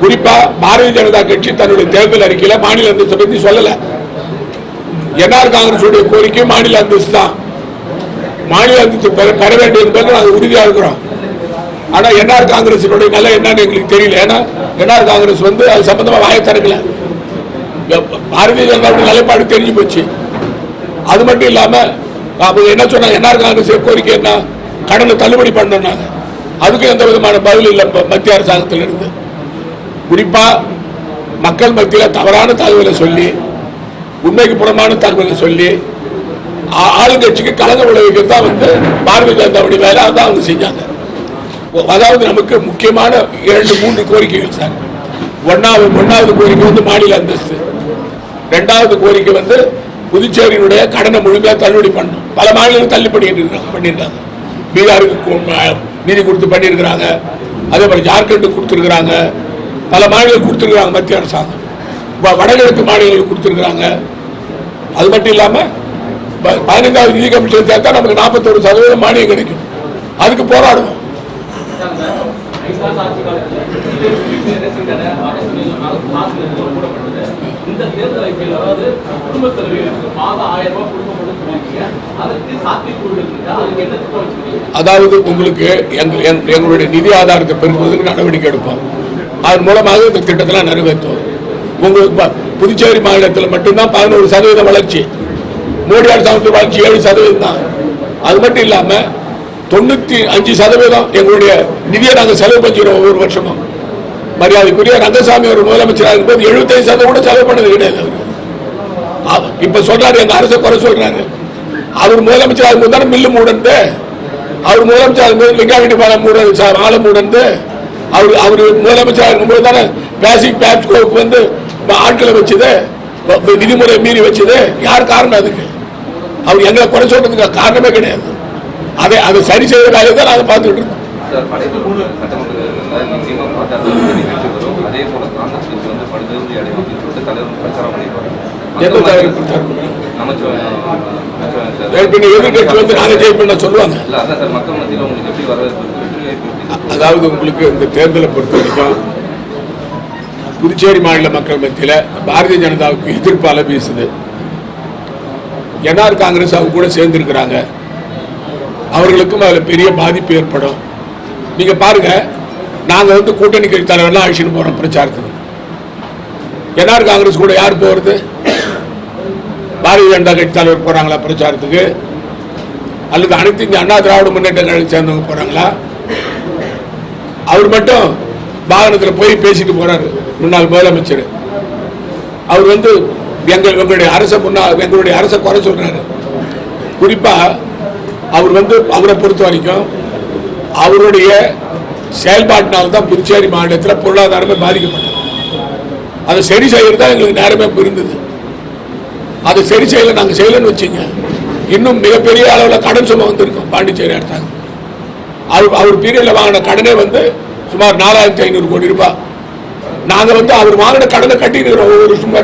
குறிப்பா பாரதிய ஜனதா கட்சி தன்னுடைய தேர்தல் அறிக்கையில மாநில அந்தஸ்தை பற்றி சொல்லல. என்ஆர் காங்கிரஸ் கோரிக்கை மாநில அந்தஸ்து தான். மாநில அந்தஸ்து பெற வேண்டும் என்பது நாங்கள் உறுதியாக இருக்கிறோம். ஆனா என்ஆர் காங்கிரஸ் நிலை என்னன்னு எங்களுக்கு தெரியல. ஏன்னா என்ஆர் காங்கிரஸ் அது சம்பந்தமா வாய திறக்கல. பாரதிய ஜனதாவுடைய நிலைப்பாடு தெரிஞ்சு போச்சு. அது மட்டும் இல்லாம அவங்க என்ன சொன்னாங்க, என்ஆர் காங்கிரஸ் கோரிக்கை என்ன, கடனை தள்ளுபடி பண்ணாங்க. அதுக்கு எந்த விதமான பதில் இல்லை மத்திய அரசாங்கத்திலிருந்து. குறிப்பா மக்கள் மத்தியில் தவறான தகவலை சொல்லி, உண்மைக்கு புறமான தகவலை சொல்லி ஆளுங்கட்சிக்கு கலங்க விளைவிக்கத்தான் பாரதிய ஜனதாவுடைய வேலை. அதான் அவங்க செஞ்சாங்க. அதாவது நமக்கு முக்கியமான 2-3 கோரிக்கைகள் சார். ஒன்னாவது கோரிக்கை மாநில அந்தஸ்து. 2வது கோரிக்கை புதுச்சேரியினுடைய கடனை முழுமையாக தள்ளுபடி பண்ணும். பல மாநிலங்கள் தள்ளுபடி பண்ணியிருக்காங்க. பீகாருக்கு நிதி கொடுத்து பண்ணியிருக்கிறாங்க. அதே போல ஜார்க்கண்டுக்கு கொடுத்துருக்குறாங்க. பல மாநிலங்கள் கொடுத்துருக்குறாங்க மத்திய அரசாங்கம். வடகிழக்கு மாநிலங்களுக்கு கொடுத்துருக்குறாங்க. அது மட்டும் இல்லாமல் 15வது நிதி கமிஷன் சேர்த்தா நமக்கு 41% மானியம் கிடைக்கும். அதுக்கு போராடுவோம். அதாவது உங்களுக்கு எங்களுடைய நிதி ஆதாரத்தை பெருக்குவதற்கு நடவடிக்கை எடுப்போம். அதன் மூலமாக இந்த திட்டத்தெல்லாம் நிறைவேற்றுவோம். உங்களுக்கு புதுச்சேரி மாநிலத்தில் மட்டும்தான் 11% வளர்ச்சி. மோடி அரசாங்கத்தில் வளர்ச்சி 7% தான். அது மட்டும் இல்லாம 95% எங்களுடைய நிதியை நாங்கள் செலவு பண்ணிக்கிறோம் ஒவ்வொரு வருஷமும். மரியாதைக்குரிய ரங்கசாமி அவர் முதலமைச்சராக இருக்கும்போது 75% கூட செலவு பண்ணது கிடையாது. இப்ப சொல்றாரு, எங்க அரசை குறை சொல்றாரு. அவர் முதலமைச்சராக இருக்கும்போது தானே மில்லு மூடந்து, அவர் முதலமைச்சராக இருக்கும்போது லிங்காவட்டி பாலம் ஆலை மூடந்து, அவர் முதலமைச்சராக இருக்கும்போது தானே பேசிக் பேப்ஸ்கோவுக்கு ஆட்களை வச்சது, விதிமுறை மீறி வச்சது. யார் காரணம்? அதுக்கு அவர் எங்களை குறை சொல்றதுக்கு காரணமே கிடையாது. அதை சரி செய்வதாக தான் நாங்கள் பார்த்துக்கிட்டு இருக்கோம். எதிர்கட்சி நாங்கள் ஜெயிப்போம் சொல்லுவாங்க. அதாவது உங்களுக்கு இந்த தேர்தலை பொறுத்த வரைக்கும் புதுச்சேரி மாநில மக்கள் மத்தியில் பாரதிய ஜனதாவுக்கு எதிர்ப்பு அலை வீசுது. என்ஆர் காங்கிரஸ் அவங்க கூட சேர்ந்திருக்கிறாங்க. அவர்களுக்கும் அதில் பெரிய பாதிப்பு ஏற்படும். நீங்க பாருங்க, நாங்க கூட்டணி கட்சி தலைவர்லாம் அழைச்சிட்டு போறோம் பிரச்சாரத்துக்கு. என்ஆர் காங்கிரஸ் கூட யார் போறது? பாரதிய ஜனதா கட்சி தலைவர் போறாங்களா பிரச்சாரத்துக்கு? அல்லது அனைத்து இந்திய அண்ணா திராவிட முன்னேற்ற கழகத்தை சேர்ந்தவங்க போறாங்களா? அவர் மட்டும் வாகனத்தில் போய் பேசிட்டு போறாரு. முன்னாள் முதலமைச்சர் அவர் எங்களுடைய அரசை குறை சொல்றாரு. குறிப்பா அவர் அவரை பொறுத்த வரைக்கும் அவருடைய செயல்பாட்டினால்தான் புதுச்சேரி மாநிலத்தில் பொருளாதாரமே பாதிக்கப்பட்டது. அதை சரி செய்யறது தான் எங்களுக்கு நேரமே இருந்தது. அதை சரி செய்யல, நாங்கள் செய்யலன்னு வச்சுங்க, இன்னும் மிகப்பெரிய அளவில் கடன் சுமை வந்திருக்கும் பாண்டிச்சேரி அரசாங்கம். அவர் பீரியட்ல வாங்கின கடனே சுமார் 4500 கோடி ரூபாய். நாங்க வந்து அவர் வாங்கின கடனை கட்டிக்கிறோம். ஒவ்வொரு வருஷமும்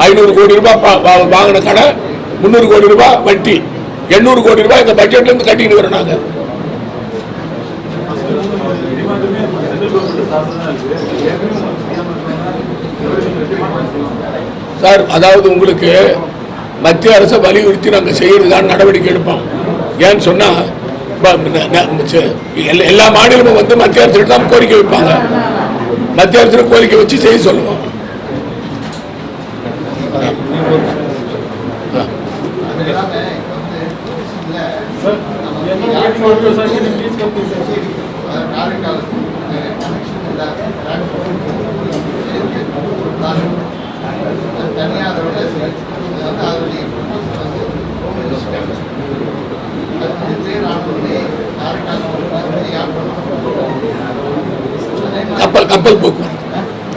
500 கோடி ரூபாய் வாங்கின கடை, 300 கோடி ரூபாய் வட்டி, 800 கோடி ரூபாய் இந்த பட்ஜெட்ல இருந்து கட்டிக்கிறோம் நாங்க. சார், அதாவது உங்களுக்கு மத்திய அரசை வலியுறுத்தி நாங்கள் செய்யறதுக்கான நடவடிக்கை எடுப்போம். ஏன்னு சொன்னா எல்லா மாநிலமும் வந்து மத்திய அரசு தான் கோரிக்கை வைப்பாங்க. மத்திய அரசு கோரிக்கை வச்சு செய்ய சொல்லுவோம்.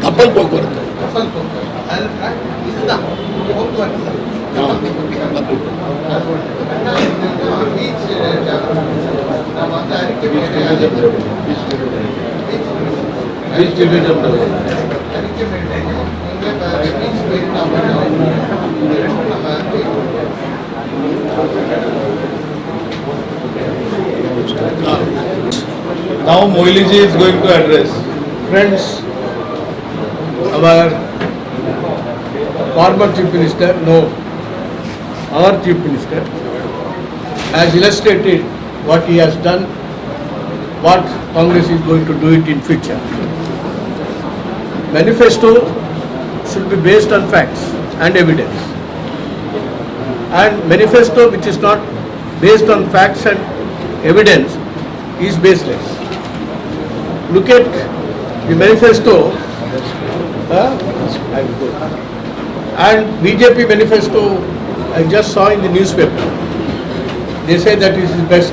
கப்பல் போக்குவரத்து Now Moili ji is going to address. Friends, our former Chief Minister, no, our Chief Minister has illustrated what he has done, what Congress is going to do it in future. Manifesto should be based on facts and evidence. And manifesto which is not based on facts and evidence is baseless. Look at the manifesto and BJP manifesto. I just saw in the newspaper. They say that it is the best.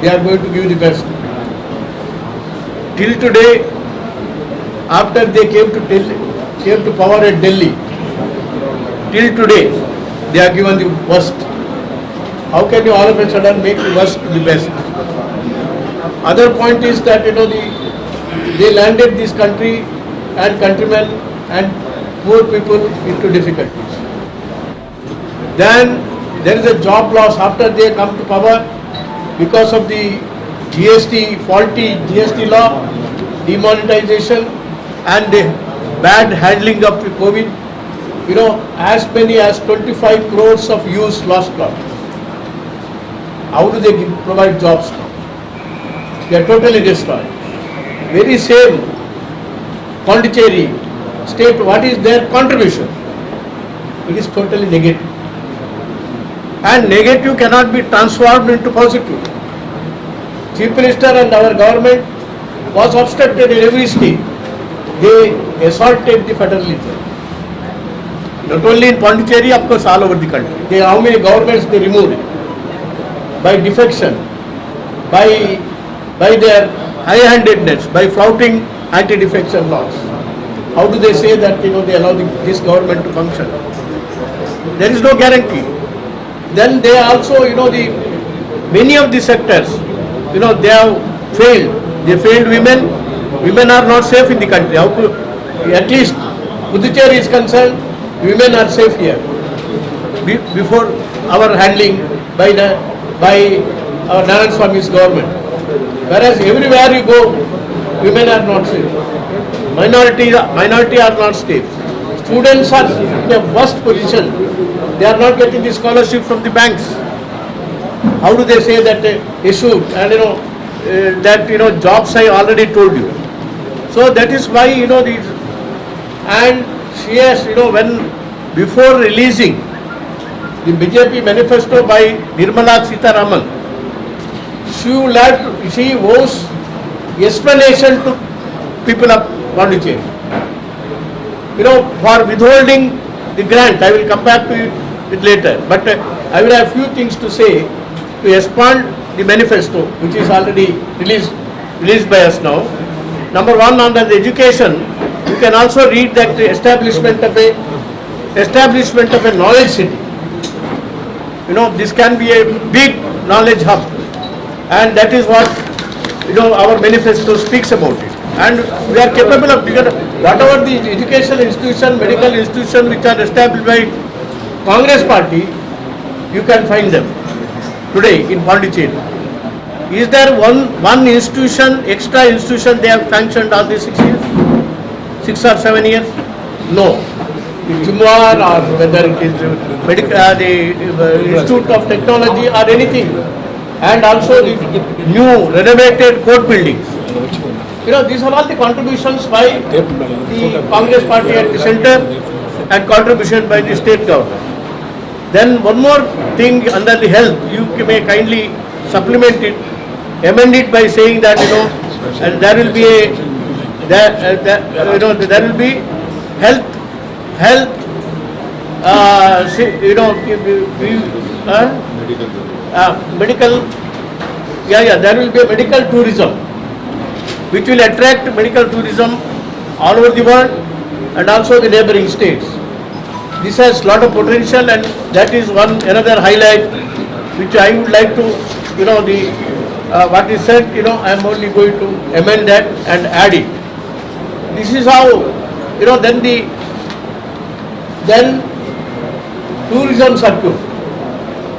They are going to give the best. Till today, after they came to power at Delhi, till today they are given the worst. How can you all of a sudden make the worst the best? Other point is that they landed this country and countrymen and poor people into difficulties. Then there is a job loss after they come to power because of the GST, faulty GST law, demonetization and the bad handling of the COVID. As many as 25 crores of youths lost jobs. How do they provide jobs now? They are totally destroyed. Very same Pondicherry state, what is their contribution? It is totally negative. And negative cannot be transformed into positive. Chief Minister and our government was obstructed in every state. They assaulted the federalism. Not only in Pondicherry, of course, all over the country. How many governments they removed? By defection, by their high-handedness, by flouting anti-defection laws. How do they say that they allow this government to function? There is no guarantee. Then they also, many of the sectors, they have failed. They failed women. Women are not safe in the country. How could, at least Puducherry is concerned, women are safe here. Before our handling by our Narayan Swami's government. Whereas everywhere you go, women are not safe. Minority are not safe. Students are in a worst position. They are not getting the scholarship from the banks. How do they say that issue? And jobs I already told you. So that is why these. And she has when before releasing the BJP manifesto by Nirmala Sitharaman, she owes explanation to people of Pondicherry. For withholding the grant, I will come back to it later. But I will have few things to say to expand the manifesto, which is already released by us now. Number one, under the education, you can also read that the establishment of a knowledge city. This can be a big knowledge hub, and that is what our manifesto speaks about it. And we are capable of, because whatever the educational institution, medical institution which are established by Congress party, you can find them today in Pondicherry. Is there one institution, extra institution they have sanctioned all these 6 years? 6 or 7 years? No. Jumwar or whether it is the Institute of Technology or anything. And also the new renovated court buildings. These are all the contributions by the Congress party at the center and contribution by the state government. Then one more thing under the health, you may kindly supplement it, amend it by saying that, and there will be there will be health, medical, there will be a medical tourism, which will attract medical tourism all over the world and also the neighboring states. This has lot of potential, and that is another highlight which I would like to, what is said, I am only going to amend that and add it. This is how, then tourism circuit.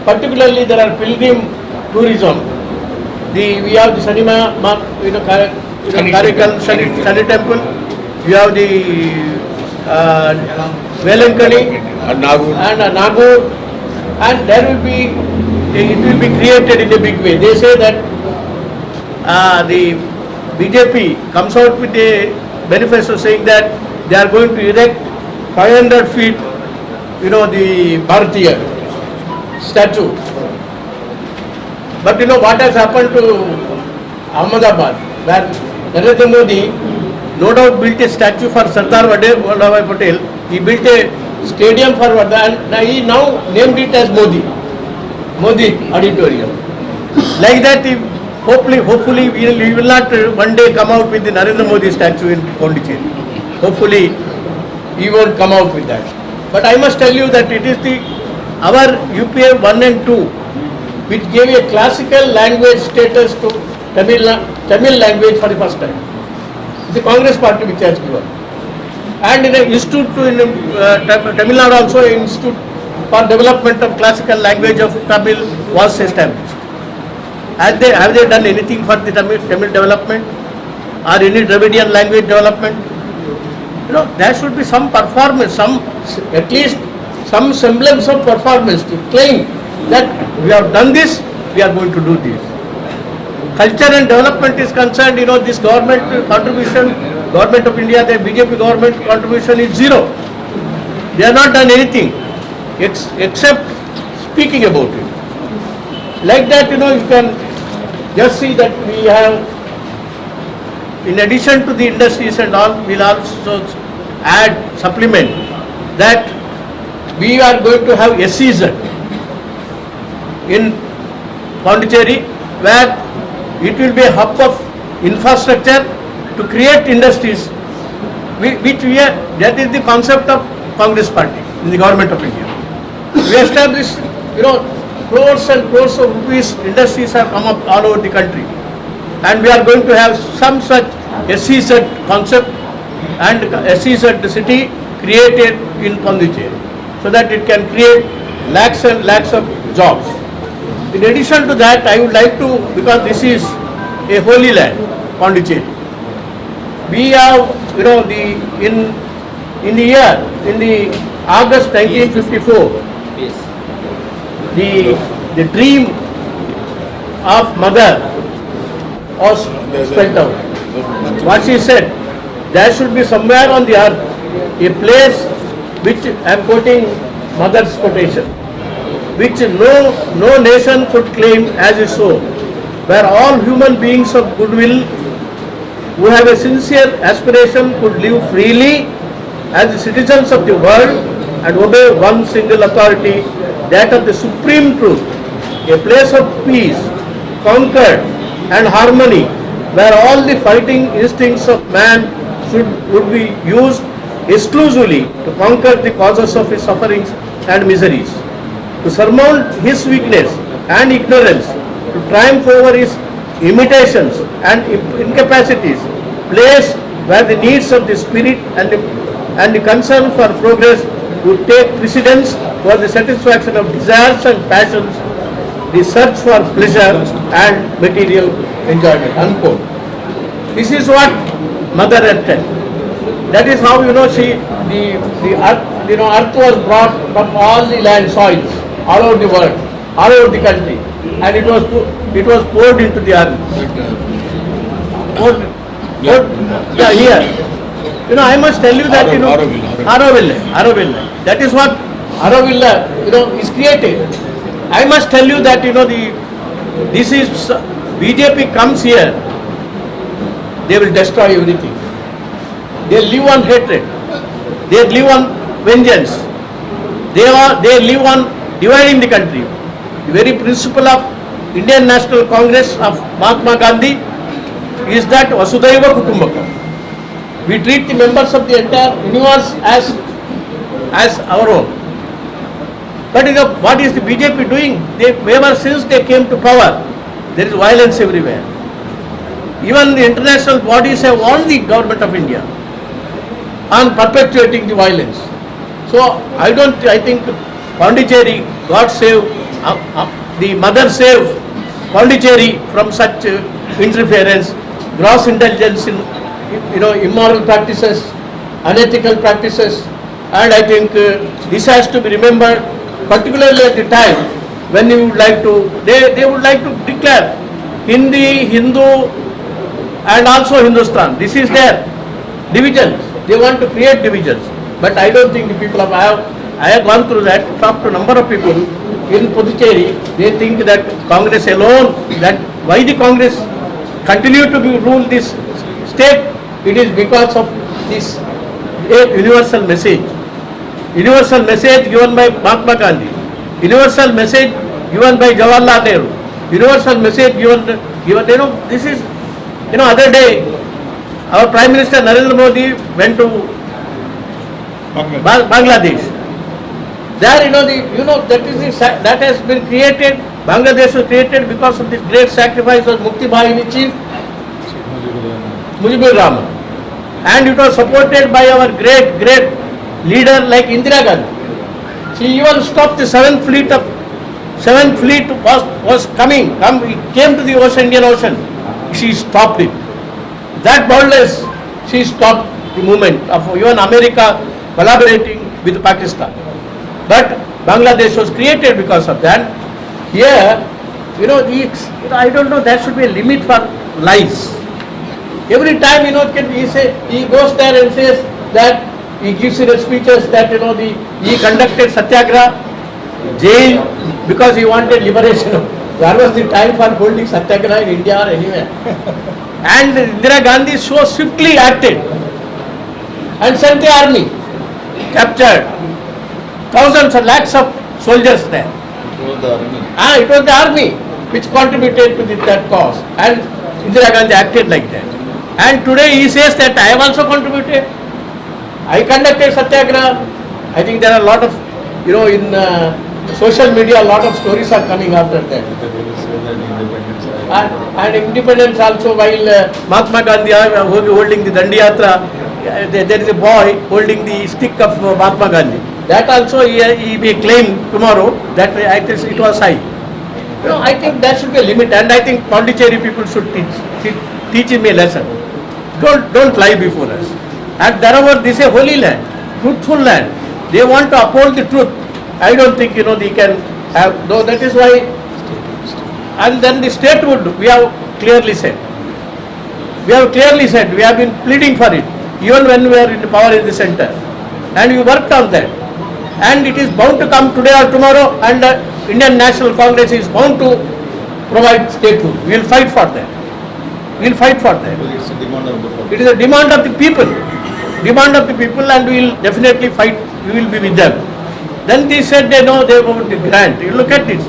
Particularly there are pilgrim tourism. We have the Karaikal Shani Temple. We have the Velankani and Nagur, and it will be created in a big way. They say that the BJP comes out with a manifesto saying that they are going to erect 500 feet, the Bharatiya statue. But what has happened to Ahmedabad, where Narendra Modi no doubt built a statue for Sardar Vallabhbhai Patel. He built a stadium for Vardhan, and he now named it as Modi Auditorium. Like that, hopefully we will not one day come out with the Narendra Modi statue in Pondicherry. Hopefully he won't come out with that. But I must tell you that it is our UPA 1 and 2 which gave a classical language status to Tamil language for the first time. The Congress party which has given. And in an institute in Tamil Nadu also, an institute for development of classical language of Tamil was established. Have they done anything for the Tamil development or any Dravidian language development? There should be some performance, at least some semblance of performance to claim that we have done this, we are going to do this. Culture and development is concerned, this government contribution, government of India, the BJP government contribution is zero. They have not done anything except speaking about it. Like that, you can just see that we have, in addition to the industries and all, we'll also supplement that we are going to have SEZ in Pondicherry, where it will be a hub of infrastructure to create industries, that is the concept of Congress party in the government of India. We established, crores and crores of rupees industries have come up all over the country, and we are going to have some such SEZ concept and SEZ city created in Pondicherry, so that it can create lakhs and lakhs of jobs. In addition to that, I would like to, because this is a holy land, Pondicherry, we have, in the August 1954, the dream of mother was spelled out. What she said, there should be somewhere on the earth a place which, I am quoting mother's quotation, which no nation could claim as its own, where all human beings of goodwill who have a sincere aspiration could live freely as the citizens of the world and obey one single authority, that of the supreme truth, a place of peace, concord and harmony, where all the fighting instincts of man would be used exclusively to conquer the causes of his sufferings and miseries, to surmount his weakness and ignorance, to triumph over his limitations and incapacities, place where the needs of the spirit and the concern for progress would take precedence for the satisfaction of desires and passions, the search for pleasure and material enjoyment, unquote. This is what Mother Earth said. That is how, the earth was brought from all the land soils, all over the world, all over the country, and it was poured into the earth. Here. I must tell you that, Auroville. That is what Auroville, is created. I must tell you that, this is, BJP comes here, they will destroy everything. They live on hatred. They live on vengeance. They live on dividing the country. The very principle of Indian National Congress of Mahatma Gandhi is that Vasudhaiva Kutumbakam. We treat the members of the entire universe as our own. But what is the BJP doing? Ever since they came to power, there is violence everywhere. Even the international bodies have warned the government of India on perpetuating the violence. So I think Pondicherry, God save, the mother save Pondicherry from such interference, gross indulgence in immoral practices, unethical practices, and I think this has to be remembered, particularly at the time when you would like to, they would like to declare Hindi, Hindu, and also Hindustan. This is their divisions. They want to create divisions. But I don't think the people of, I have gone through that, talked to a number of people in Puducherry. They think that Congress alone, that why the Congress continue to rule this state, it is because of this universal message. Universal message given by Mahatma Gandhi. Universal message given by Jawaharlal Nehru. Universal message given, this is, other day, our Prime Minister Narendra Modi went to Bangladesh. There, that has been created, Bangladesh was created because of this great sacrifice of Mukti Bahini chief, Mujibur Rahman. And it was supported by our great leader like Indira Gandhi. She even stopped the 7th fleet was coming, it came to the Indian Ocean. She stopped it. That boldness, she stopped the movement of even America collaborating with Pakistan. But Bangladesh was created because of that. Here, I don't know, there should be a limit for lies. Every time, he goes there and says that he gives in speeches that, he conducted satyagraha, jail, because he wanted liberation. There was the time for holding satyagraha in India or anywhere. And Indira Gandhi so swiftly acted and sent the army, captured thousands and lakhs of soldiers there. It was the army. It was the army which contributed to that cause, and Indira Gandhi acted like that. And today he says that I have also contributed. I conducted satyagraha. I think there are a lot of, in social media, a lot of stories are coming after that. And independence also, while Mahatma Gandhi holding the Dandi Yatra, there is a boy holding the stick of Mahatma Gandhi. That also he may claim tomorrow that it was I. I think there should be a limit, and I think Pondicherry people should teach him a lesson. Don't lie before us. And therefore, this is a holy land, truthful land. They want to uphold the truth. I don't think they can have. No, that is why. And then the statehood, we have clearly said. We have been pleading for it, even when we are in power in the center. And we worked on that. And it is bound to come today or tomorrow, and the Indian National Congress is bound to provide statehood. We will fight for that. It's a demand of the people. It is a demand of the people. And we will definitely fight. We will be with them. Then they said they want the grant. You look at this.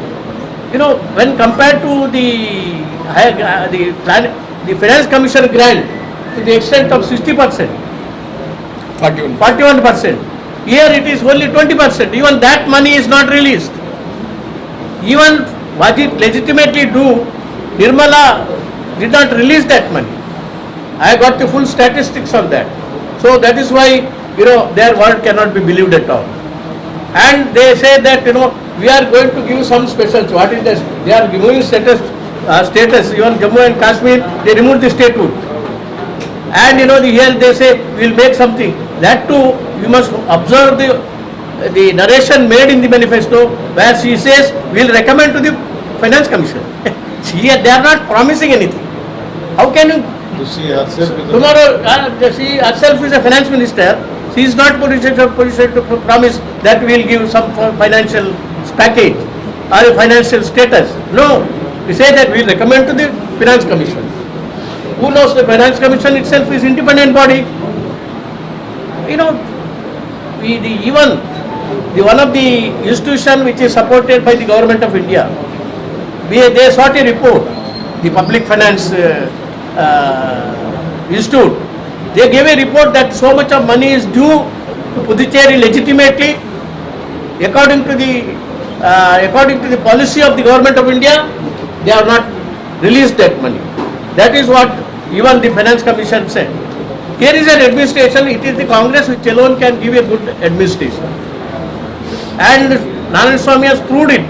When compared to the Finance Commission grant to the extent of 60%, 41%, here it is only 20%. Even that money is not released. Even what it legitimately do, Nirmala did not release that money. I got the full statistics on that. So that is why, their word cannot be believed at all. And they say that, we are going to give some specials. What is this? They are removing status, even Jammu and Kashmir, they removed the statehood. And here they say we will make something. That too, you must observe the narration made in the manifesto where she says we will recommend to the Finance Commission. They are not promising anything. How can you? So she herself is Tomorrow, she herself is a finance minister. She is not positioned to promise that we will give some financial package or a financial status. No, we say that we will recommend to the Finance Commission. Who knows, the Finance Commission itself is independent body. Even one of the institution which is supported by the Government of India, they sought a report, the Public Finance Institute. They gave a report that so much of money is due to Puducherry legitimately according to the policy of the Government of India. They have not released that money. That is what even the Finance Commission said. Here is an administration, it is the Congress which alone can give a good administration. And Narayan Swamy has proved it.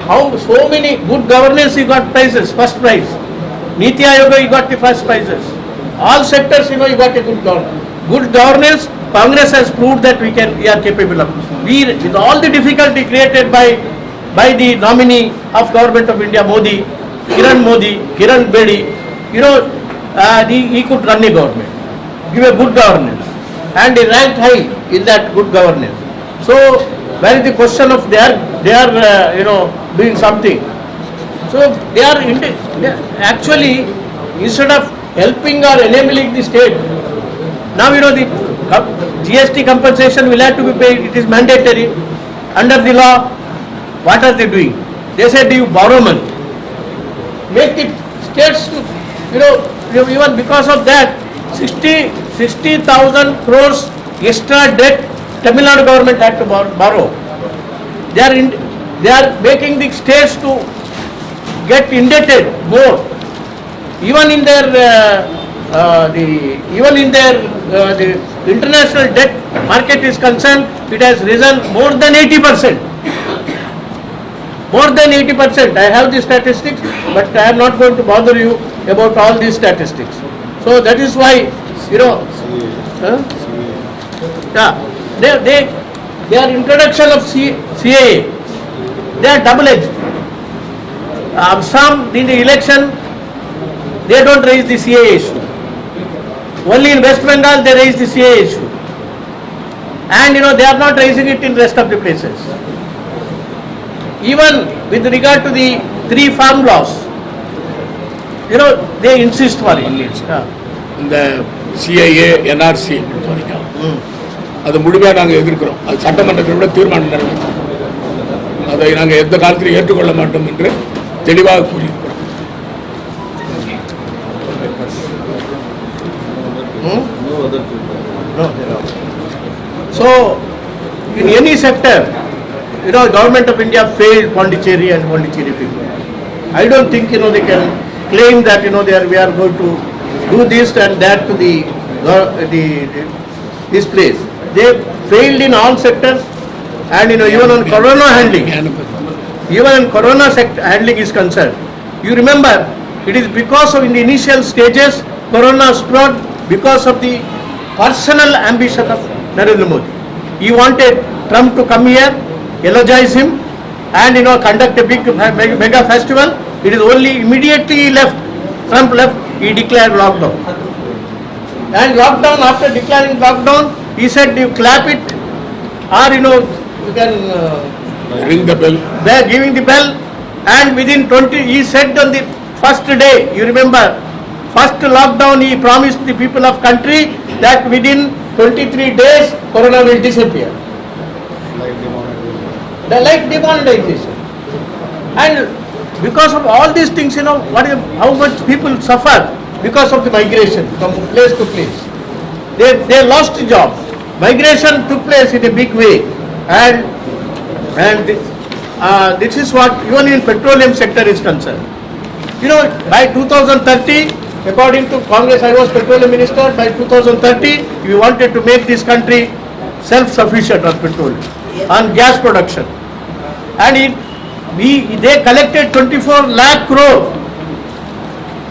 How so many good governance he got prizes, first prize. Niti Ayoga he got the first prizes. All sectors he got a good governance. Good governance, Congress has proved that we are capable of. With all the difficulty created by the nominee of Government of India, Kiran Bedi, he could run a government, give a good governance, and he ranked high in that good governance. So where is the question of they are doing something? So they are actually, instead of helping or enabling the state, now the GST compensation will have to be paid. It is mandatory under the law. What are they doing? They said you borrow money, make it states to, even because of that 60,000 crores extra debt Tamil Nadu government had to borrow. They are making the states to get indebted more. Even in their the international debt market is concerned, it has risen more than 80%. More than 80%. I have the statistics, but I am not going to bother you about all these statistics. So that is why, their introduction of CAA, they are double-edged. Some in the election, they don't raise the CAA issue. Only in West Bengal they raise the CAA issue. And they are not raising it in rest of the places. Even with regard to the 3 farm laws, they insist for it. இந்த CIA NRC பொறுத்த வரைக்கும் அது முழுமையாக நாங்கள் எதிர்க்கிறோம். அது சட்டமன்றத்தில் கூட தீர்மானம் நிறைவேற்றோம். அதை நாங்கள் எந்த காலத்திலும் ஏற்றுக்கொள்ள மாட்டோம் என்று தெளிவாக கூறியிருக்கிறோம். So, in any sector, Government of India failed Pondicherry and Pondicherry people. I don't think they can claim that we are going to do this and that to this place. They failed in all sectors, and even on corona handling, handling is concerned. You remember, it is because of in the initial stages corona spread because of the personal ambition of Narendra Modi. He wanted Trump to come here, eulogize him, and conduct a big mega festival. It is only immediately he left, Trump left, he declared lockdown. And lockdown, after declaring lockdown, he said you clap it or you can ring the bell. They are giving the bell, and within 20, he said on the first day, you remember, first lockdown he promised the people of country that within 23 days corona will disappear. Like demonetization. And because of all these things, how much people suffer because of the migration from place to place. They lost jobs. Migration took place in a big way, and this is what even in petroleum sector is concerned. By 2030, According to Congress, I was petroleum minister. By 2030, we wanted to make this country self-sufficient on petroleum, on gas production. And they collected 24 lakh crore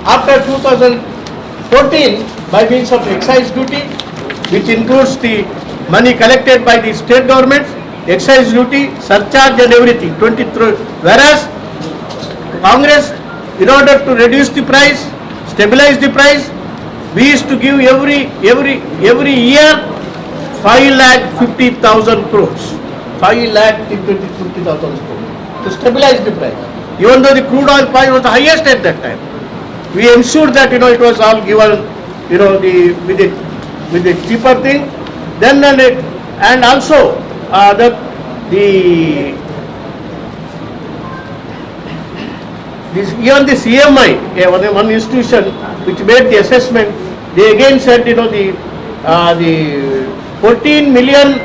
after 2014 by means of excise duty, which includes the money collected by the state governments, excise duty, surcharge and everything, 23. Whereas Congress, in order to reduce the price, stabilize the price, we used to give every year 5,50,000 crores. 5,50,000 crores to stabilize the price. Even though the crude oil price was the highest at that time, we ensured that it was all given with the cheaper thing. Then and also even the CMI, one institution which made the assessment, they again said the 14 million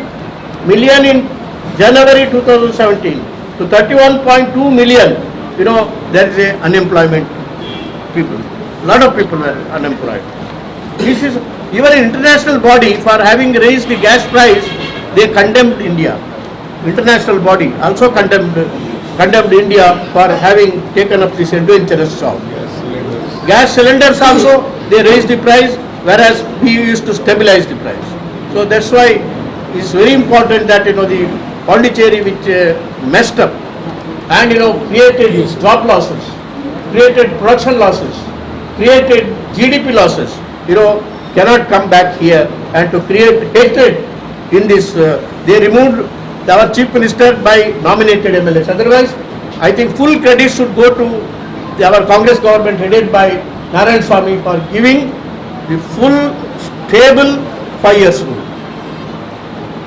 in January 2017 to 31.2 million, there is a unemployment people. A lot of people were unemployed. This is even an international body for having raised the gas price. They condemned India. International body also condemned India for having taken up this adventurous job. Gas cylinders also, they raised the price, whereas we used to stabilize the price. So that's why it's very important that the Pondicherry, which messed up and created job losses, created production losses, created GDP losses, cannot come back here and to create hatred in this. They removed our chief minister by nominated MLAs. Otherwise, I think full credit should go to our Congress government headed by Narayan Swamy for giving the full stable 5 years rule.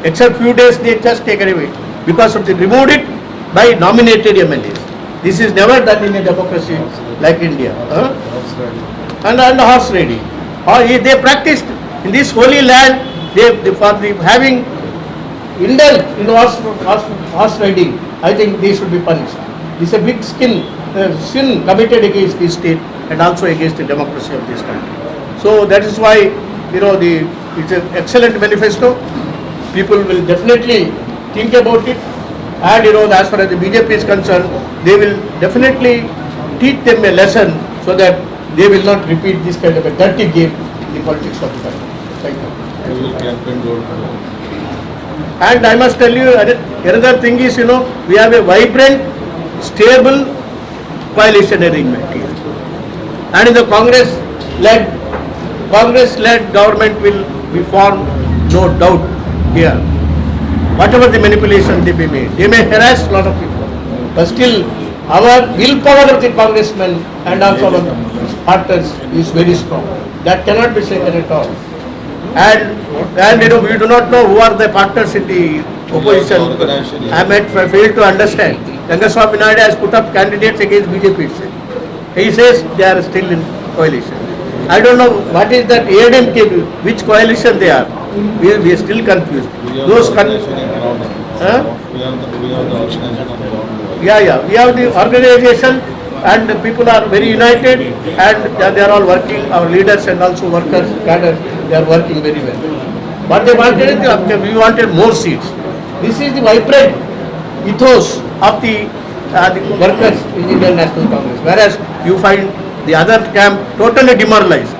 Except few days they just taken away because of they removed it by nominated MLAs. This is never done in a democracy like India. And horse riding. They practiced in this holy land. For having indulged in horse riding, I think they should be punished. This is a big sin committed against this state and also against the democracy of this country. So that is why it's an excellent manifesto. People will definitely think about it, and as far as the BJP is concerned, they will definitely teach them a lesson so that they will not repeat this kind of a dirty game in the politics of the country. Thank you. And I must tell you another thing is, we have a vibrant, stable coalition arrangement here. And in the Congress-led government will be formed, no doubt here. Whatever the manipulation they may harass a lot of people. But still, our willpower of the congressmen and also our partners is very strong. That cannot be shaken at all. And we do not know who are the partners in the opposition. I fail to understand. Rangaswamy Naidu has put up candidates against BJP itself. He says they are still in coalition. I don't know what is that ADMK, which coalition they are. We are still confused. Those we have the organization and the people are very united and they are all working, our leaders and also workers, cadre, they are working very well. What they wanted, we wanted more seats. This is the vibrant ethos of the workers in Indian National Congress, whereas you find the other camp totally demoralized.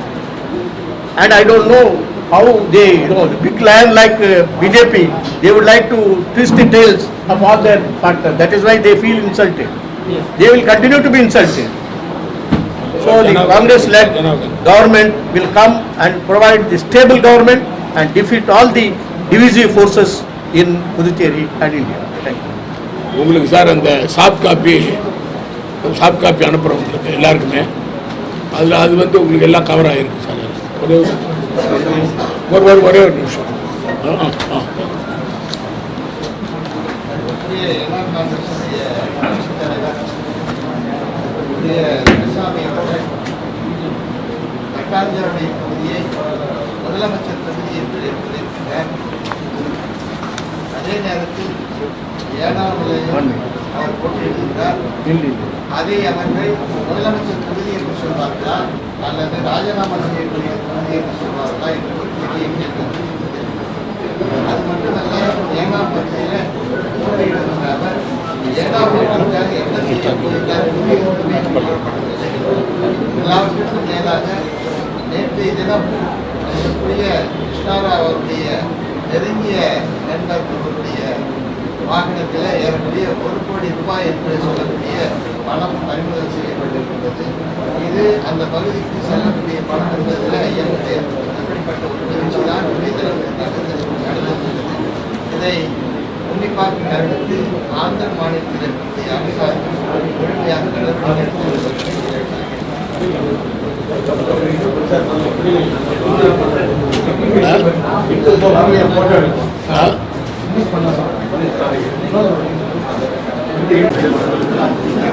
And I don't know how they, the big lion like BJP, they would like to twist the tails of all their partners. That is why they feel insulted. They will continue to be insulted. So the Congress-led government will come and provide the stable government and defeat all the divisive forces in Puducherry and India. Thank you. உங்களுக்கு sir அந்த soft copy அனுப்புகிறோம் உங்களுக்கு எல்லாருக்குமே. அதில் அது உங்களுக்கு எல்லாம் cover ஆகிருக்கு சார். ஒரே ஒரு நிமிஷம். முதலமைச்சர் தொகுதி என்று இருக்கிறார். அதே நேரத்தில் 7ஆம் நிலையில் அவர் போட்டியிடுகிறார். அதே அமைப்பை முதலமைச்சர் தொகுதி என்று சொல்வார்களா அல்லது ராஜினாமா செய்யக்கூடிய தொகுதி என்று சொல்வார்களா என்று ஒரு பெரிய கேள்வி இருக்கிறது. அது மட்டுமல்ல, ஏனாம் பகுதியில் போட்டியிடுகின்ற அவர் ஏனாம் மக்களுக்காக என்ன செய்ய போகிறார் என்று எதுவுமே கூறப்படவில்லை. எல்லாவற்றிற்கும் மேலாக நேற்றைய தினம் நம்முடைய கிருஷ்ணாராவ் அவருடைய நெருங்கிய நண்பர்களுடைய வாகனத்தில் ஏறக்கூடிய 1 கோடி ரூபாய் என்று சொல்லக்கூடிய பணம் பறிமுதல் செய்யப்பட்டிருக்கிறது. இது அந்த பகுதிக்கு செல்லக்கூடிய பணம் என்பதில் ஐயனுடைய அப்படிப்பட்ட ஒரு நிகழ்ச்சி தான் இணையதளத்தில் நடந்திருக்கிறது. இதை உன்னிப்பாக கருத்து ஆந்திர மாநிலத்தில் இருக்கக்கூடிய அரசாங்கம் முழுமையாக நடவடிக்கை எடுத்து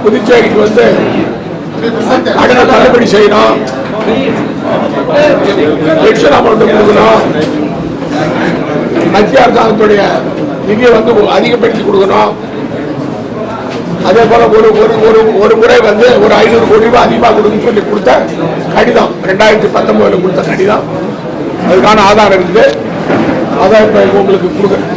புதுச்சேரிக்கு வந்து கடனை தள்ளுபடி செய்யணும், எக்ஸ்ட்ரா அமௌண்ட் கொடுக்கணும், மத்திய அரசாங்கத்துடைய நிதியை வந்து அதிகப்படுத்தி கொடுக்கணும். அதே போல ஒரு முறை வந்து ஒரு 500 கோடி ரூபாய் அதிகமாக கொடுக்குன்னு சொல்லி கொடுத்த கடிதம் 2019 கொடுத்த கடிதம், அதுக்கான ஆதாரம் இருக்குது. அதான் இப்ப உங்களுக்கு கொடுக்குறேன்.